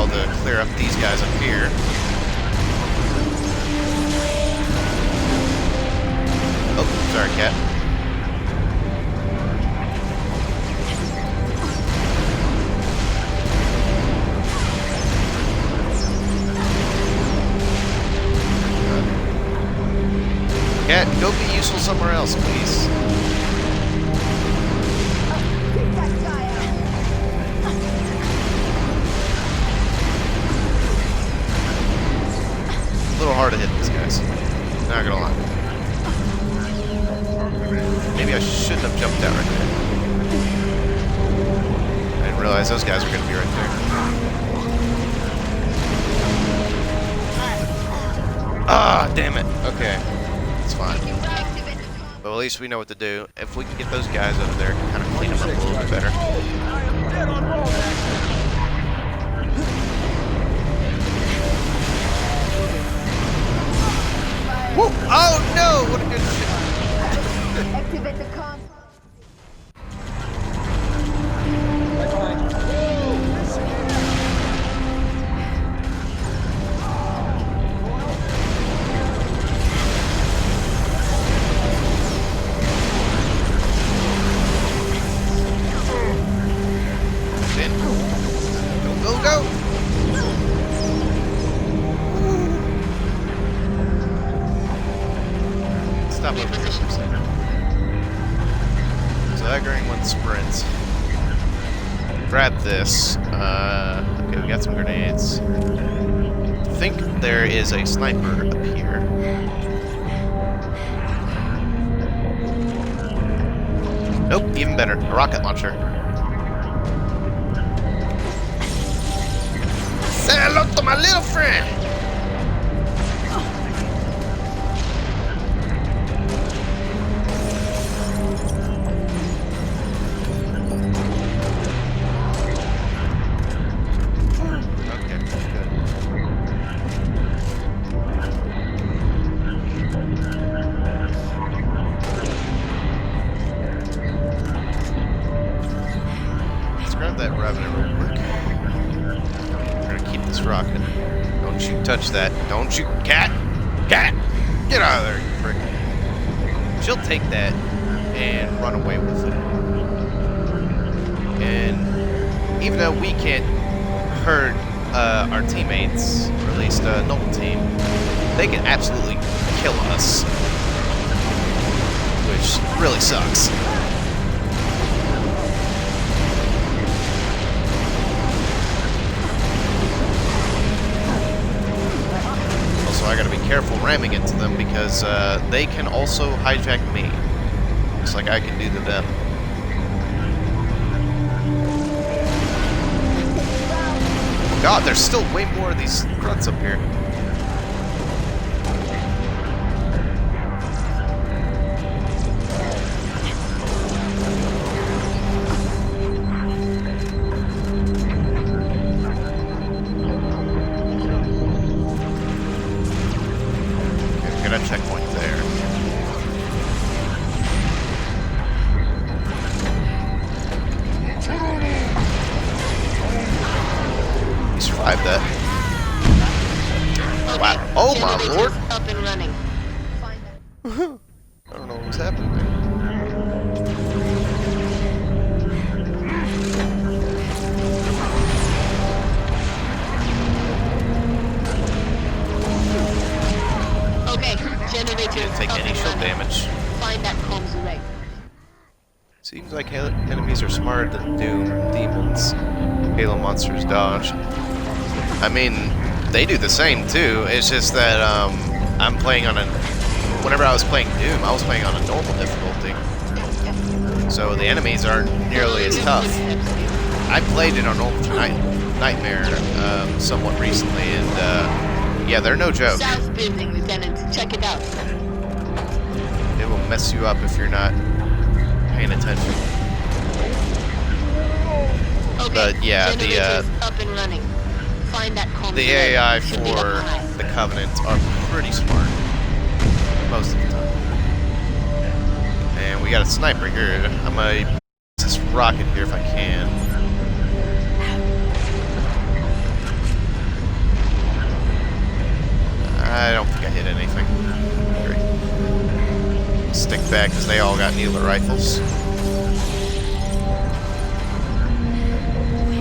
Speaker 1: To clear up these guys up here. Oh, sorry, cat. Cat, go be useful somewhere else, please. A little hard to hit these guys. Not gonna lie. Maybe I shouldn't have jumped out right there. I didn't realize those guys were gonna be right there. Ah, damn it. Okay. It's fine. But at least we know what to do. If we can get those guys over there, kind of clean them up a little bit better. Whoa. Oh no! What a good shit.
Speaker 4: Activate the comms.
Speaker 1: Go, go, go! Stop over here. Staggering when sprints. Grab this. Okay, we got some grenades. I think there is a sniper up here. Nope, even better. A rocket launcher. Say hello to my little friend! That revenant real quick. We're gonna keep this rocket. Don't you touch that. Don't you, cat! Cat! Get out of there, you prick. She'll take that and run away with it. And even though we can't hurt our teammates, or at least Nobel team, they can absolutely kill us, which really sucks. I gotta be careful ramming into them because they can also hijack me. Just like I can do to them. God, there's still way more of these grunts up here. survive that. Wow. Oh my lord!
Speaker 7: Up and running.
Speaker 1: I don't know what was happening there.
Speaker 7: Okay, generators
Speaker 1: Didn't take
Speaker 7: up
Speaker 1: any
Speaker 7: and
Speaker 1: shield
Speaker 7: running.
Speaker 1: damage.
Speaker 7: Find that comms array.
Speaker 1: Seems like enemies are smarter than Doom demons. Halo monsters dodge. I mean, they do the same too. It's just that I'm playing on a. Whenever I was playing Doom, I was playing on a normal difficulty, so the enemies aren't nearly as tough. I played it on Ultra Nightmare somewhat recently, and yeah, they're no joke.
Speaker 7: South building, Lieutenant. Check it out.
Speaker 1: They will mess you up if you're not paying attention.
Speaker 7: Okay,
Speaker 1: But yeah,
Speaker 7: generators up and running. Find that comms
Speaker 1: the
Speaker 7: array.
Speaker 1: AI
Speaker 7: Should be up
Speaker 1: for
Speaker 7: high.
Speaker 1: the Covenant are pretty smart most of the time. And we got a sniper here. I'm gonna use this rocket here if I can. I don't think I hit anything. Great. Stick back because they all got needler rifles.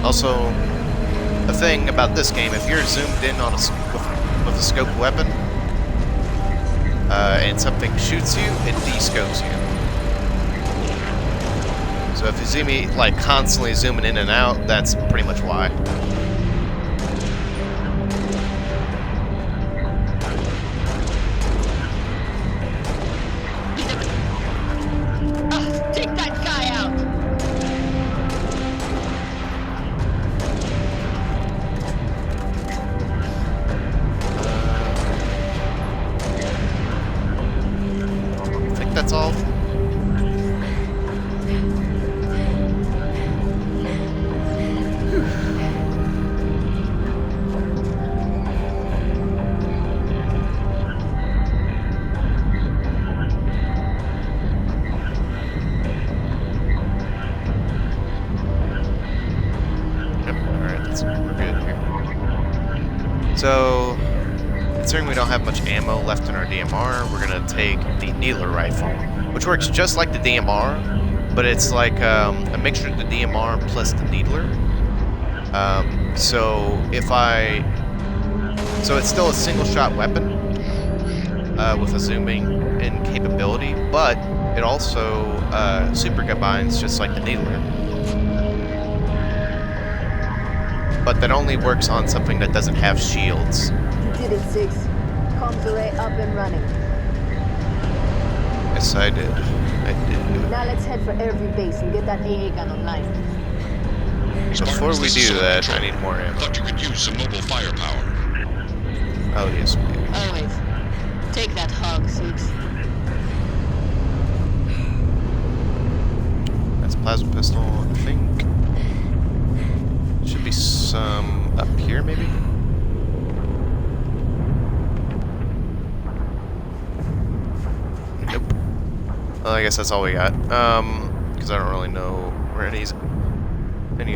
Speaker 1: Also, the thing about this game, if you're zoomed in on with a scope weapon, and something shoots you, it de-scopes you. So if you see me like constantly zooming in and out, that's pretty much why.
Speaker 7: Take that guy out.
Speaker 1: I think that's all. So, considering we don't have much ammo left in our DMR, we're gonna take the needler rifle, which works just like the DMR, but it's like a mixture of the DMR plus the needler. So it's still a single-shot weapon with a zooming in capability, but it also super combines just like the needler. But that only works on something that doesn't have shields.
Speaker 4: You did it, 6. Comms array up and running.
Speaker 1: Yes, I did. I did do it.
Speaker 4: Now let's head for Airview Base and get that AA gun online.
Speaker 1: Before we do that, I need more ammo.
Speaker 15: Thought you could use some mobile firepower.
Speaker 1: Oh, yes, we do.
Speaker 7: Always. Take that hog, 6.
Speaker 1: That's a plasma pistol, I think. Should be some up here, maybe? Nope. Well, I guess that's all we got. Because I don't really know where any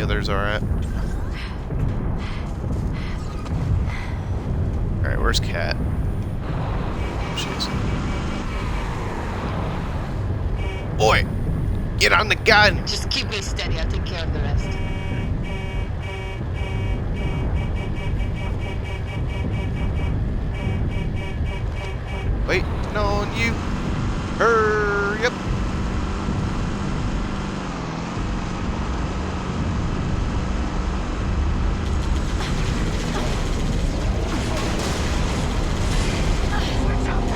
Speaker 1: others are at. Alright, where's Kat? She is. Boy! Get on the gun!
Speaker 7: Just keep me steady. I'll take care of the rest.
Speaker 1: Wait, no, on you. Hurry up.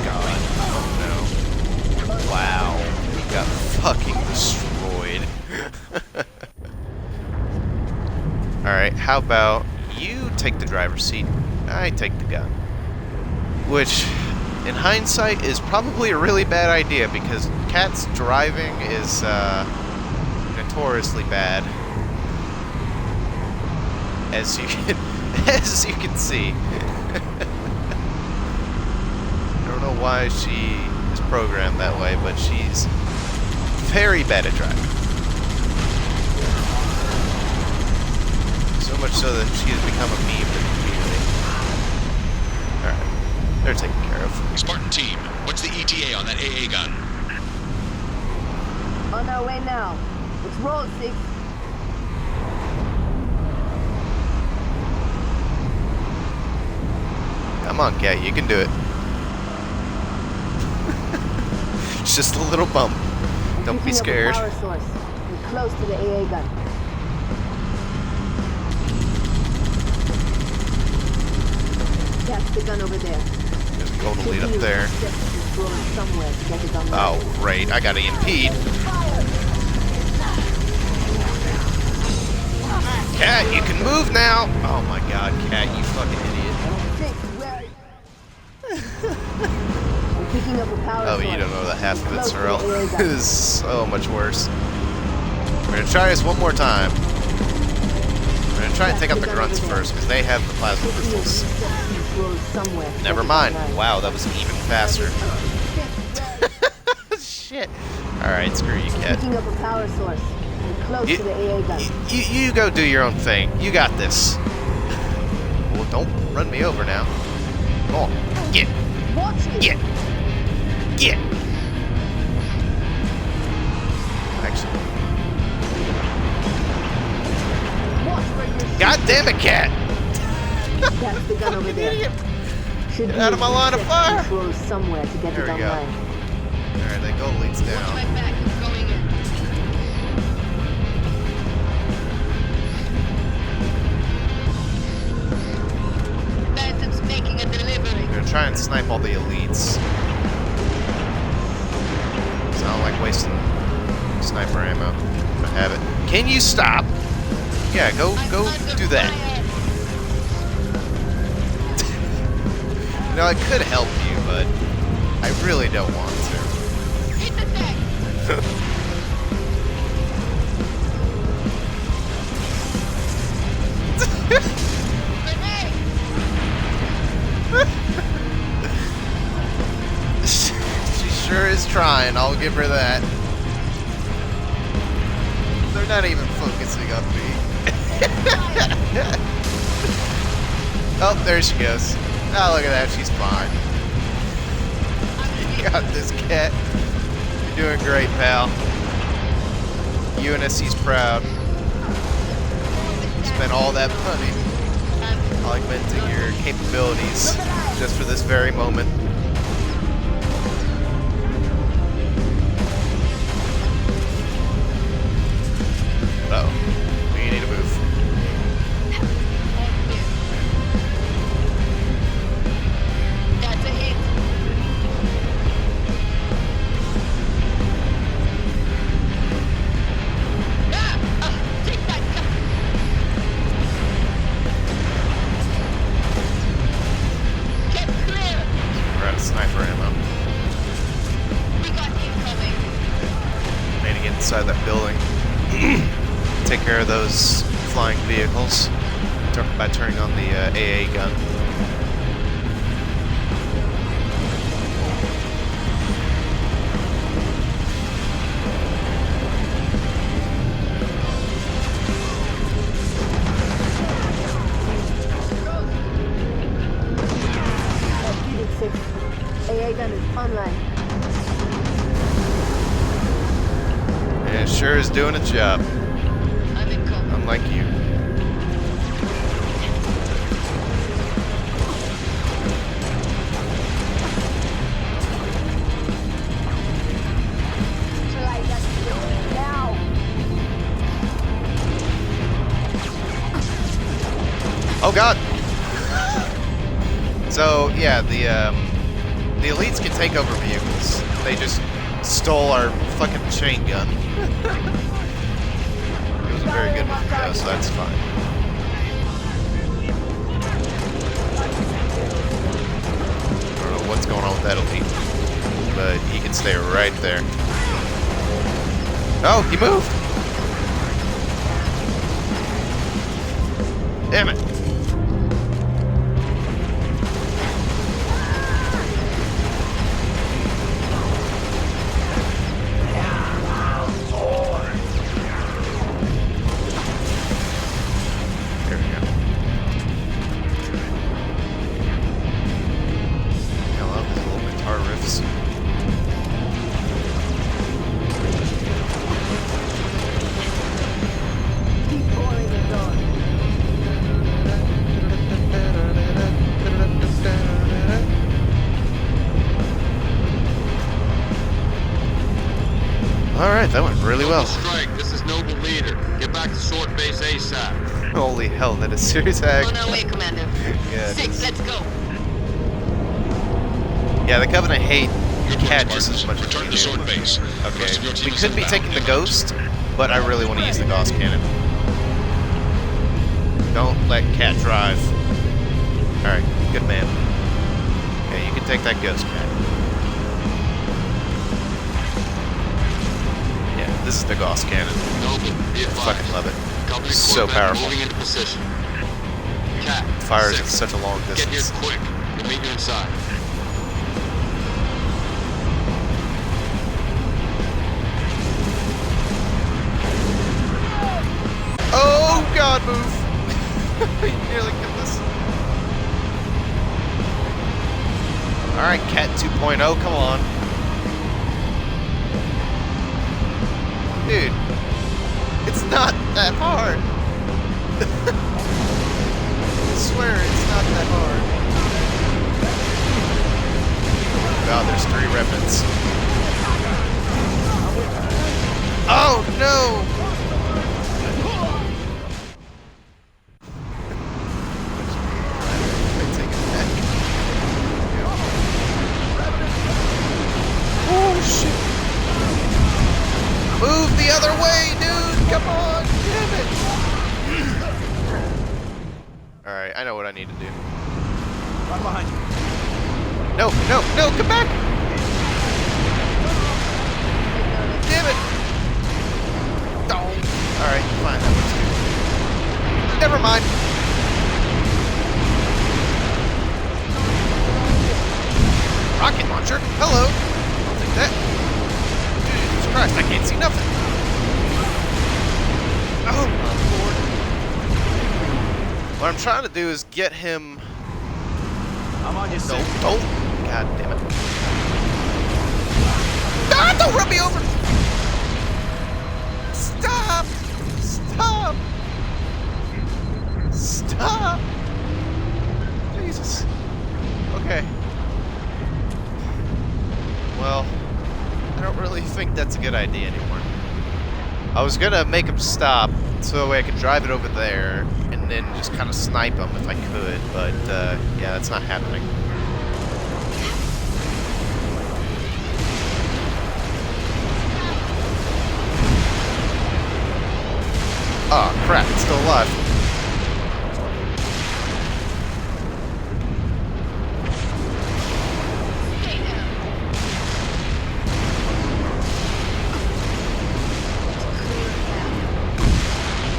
Speaker 1: God, oh no. Wow, we got fucking destroyed. Alright, how about you take the driver's seat, I take the gun. Which, in hindsight, is probably a really bad idea because Kat's driving is notoriously bad, as you can see. I don't know why she is programmed that way, but she's very bad at driving. So much so that she has become a meme in the community. Alright. They're taken care of.
Speaker 15: Spartan team, what's the ETA on that AA gun?
Speaker 4: On our way now. Let's roll, 6.
Speaker 1: Come on, Cat, you can do it. It's just a little bump. Don't be scared.
Speaker 4: Power source. We're close to the AA gun. That's the gun over there.
Speaker 1: There's a golden lead up there. Oh, great. I gotta impede. Cat, you can move now! Oh my god, Cat, you fucking idiot. Oh, you don't know the half of it, Sorrel. This is so much worse. We're gonna try this one more time. We're gonna try and take out the grunts first, because they have the plasma crystals. Never mind. Wow, that was even faster. Shit. Alright, screw you, Cat.
Speaker 4: Picking up a power source. We're close to the AA gun.
Speaker 1: You go do your own thing. You got this. Well, don't run me over now. Come on. Get. Get. Get. Actually. God damn it, Cat!
Speaker 4: That's the gun over there.
Speaker 1: Get out of my line of fire!
Speaker 4: Somewhere to get
Speaker 1: there we go. Alright, that goal leads down.
Speaker 7: Making a delivery.
Speaker 1: I'm gonna try and snipe all the elites. It's not like wasting sniper ammo. I'm gonna have it. Can you stop? Yeah, go do that. No, I could help you, but I really don't want to.
Speaker 7: Hit the deck.
Speaker 1: She sure is trying, I'll give her that. They're not even focusing on me. Oh, there she goes. Oh, look at that, she's fine. You got this, Cat. You're doing great, pal. UNSC's proud. Spent all that money augmenting your capabilities just for this very moment. Uh-oh. We need to move.
Speaker 7: That's a hit. Take that. Get clear.
Speaker 1: We're out of sniper ammo.
Speaker 7: We got incoming.
Speaker 1: Need to get inside that building. Take care of those flying vehicles by turning on the AA gun.
Speaker 4: AA gun is online.
Speaker 1: And it sure is doing its job. Unlike you. Oh god! So yeah, the elites can take over vehicles. They just stole our fucking chain gun. It was a very good one, though, so that's fine. I don't know what's going on with that elite, but he can stay right there. Oh, he moved! Damn it! Alright, that went really well.
Speaker 5: Strike, this is Nobel Leader. Get back to Sword Base ASAP.
Speaker 1: Holy hell, that is serious act.
Speaker 7: On our way, Commander.
Speaker 1: Yeah,
Speaker 7: 6, let's go.
Speaker 1: Yeah, the Covenant hate
Speaker 15: Good
Speaker 1: Cat
Speaker 15: work,
Speaker 1: just as much
Speaker 15: Return
Speaker 1: as
Speaker 15: to
Speaker 1: we do.
Speaker 15: Sword Base. The
Speaker 1: Okay,
Speaker 15: rest of your team
Speaker 1: we
Speaker 15: is
Speaker 1: could be
Speaker 15: inbound.
Speaker 1: taking the Ghost, but I really want to use the Gauss Cannon. Don't let Cat drive. Alright, good man. Okay, you can take that Ghost, Cat. Yeah, this is the Gauss Cannon.
Speaker 5: Noble, be
Speaker 1: I
Speaker 5: advised.
Speaker 1: fucking love it.
Speaker 5: Covenant
Speaker 1: So
Speaker 5: Corvette
Speaker 1: powerful.
Speaker 5: moving into position. Cat,
Speaker 1: Fires
Speaker 5: 6,
Speaker 1: at such a long
Speaker 5: get here
Speaker 1: distance.
Speaker 5: quick. We'll meet you inside.
Speaker 1: Oh god, move! You nearly killed us. Alright, Cat 2.0, come on. Dude, it's not that hard. I swear it's not that hard. God, there's 3 remnants. Oh no! Oh shit! Move the other way, dude! Come on! Damn it! Alright, I know what I need to do.
Speaker 11: Right behind you.
Speaker 1: No, no, no! Come back! Damn it! Oh. Alright, fine, that looks good. Never mind. Rocket launcher? Hello! I'll take that. Jesus Christ, I can't see nothing. Oh my lord. What I'm trying to do is get him...
Speaker 11: I'm on your six.
Speaker 1: Don't. God damn it. Ah, don't run me over! Stop! Stop! Stop! Jesus. Okay. Well, I don't really think that's a good idea anymore. I was gonna make him stop so that way I could drive it over there and then just kind of snipe him if I could, but yeah, that's not happening. Oh crap, it's still alive.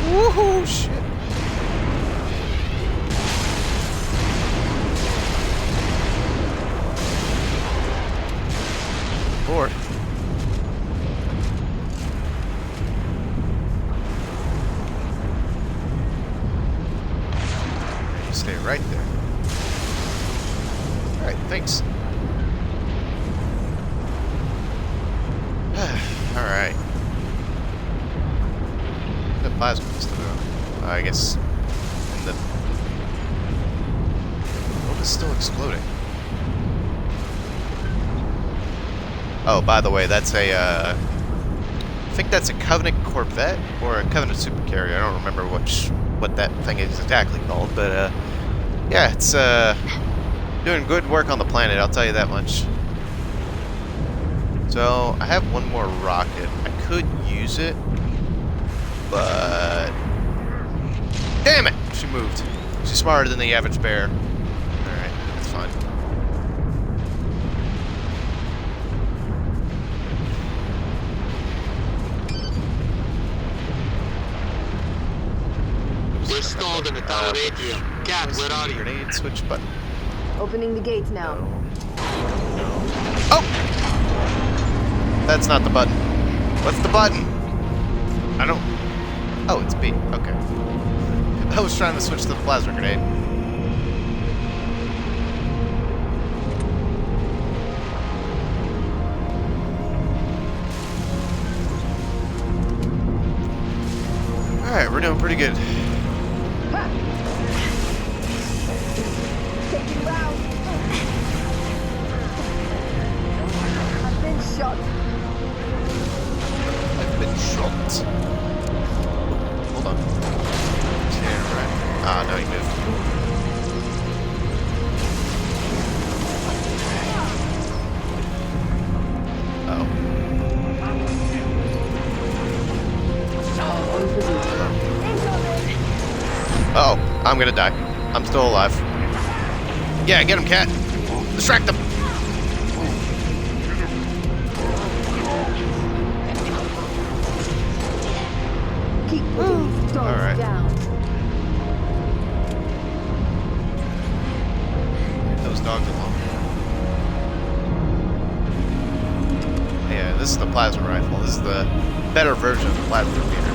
Speaker 1: Woohoo! Shit. Lord. You stay right there. Alright, thanks. Alright. The plasma pistol go. I guess. And the. What is still exploding? Oh, by the way, that's a. I think that's a Covenant Corvette or a Covenant Supercarrier. I don't remember what that thing is exactly called, but yeah, it's doing good work on the planet. I'll tell you that much. So I have one more rocket. I could use it. But damn it! She moved. She's smarter than the average bear. Alright, that's fine.
Speaker 5: We're stalled in the tower atrium. Cat, where are you?
Speaker 1: Grenade switch button.
Speaker 4: Opening the gates now.
Speaker 1: Oh! That's not the button. What's the button? I don't... Oh, it's B. Okay. I was trying to switch to the plasma grenade. Alright, we're doing pretty good.
Speaker 4: Taking round. I've been shot.
Speaker 1: no, he moved. Oh, I'm gonna die. I'm still alive. Yeah, get him, cat. Distract them.
Speaker 4: Keep putting these dogs down.
Speaker 1: Leave those dogs alone. Yeah, this is the plasma rifle. This is the better version of the plasma repeater.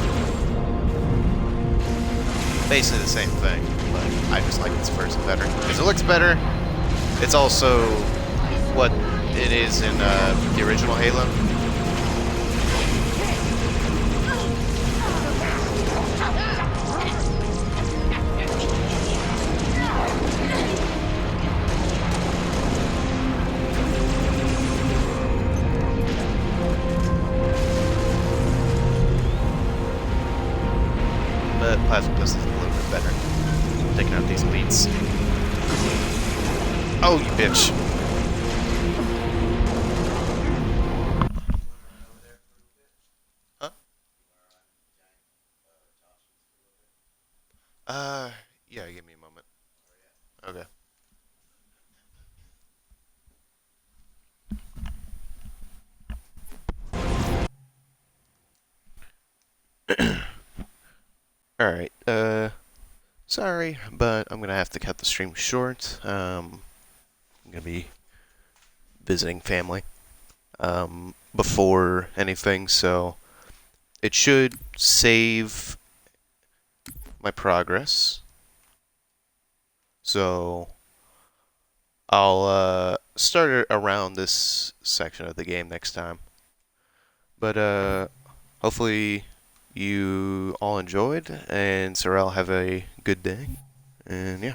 Speaker 1: Basically the same thing, but I just like this version better. Because it looks better. It's also what it is in the original Halo. But Plasma Pistols is a little bit better. Taking out these elites. Oh, you bitch. Huh? Yeah, give me a moment. Okay. Alright, sorry, but I'm gonna have to cut the stream short. I'm gonna be visiting family, before anything, so it should save my progress. So I'll, start it around this section of the game next time. But, hopefully you all enjoyed, and Sorrel have a good day, and yeah.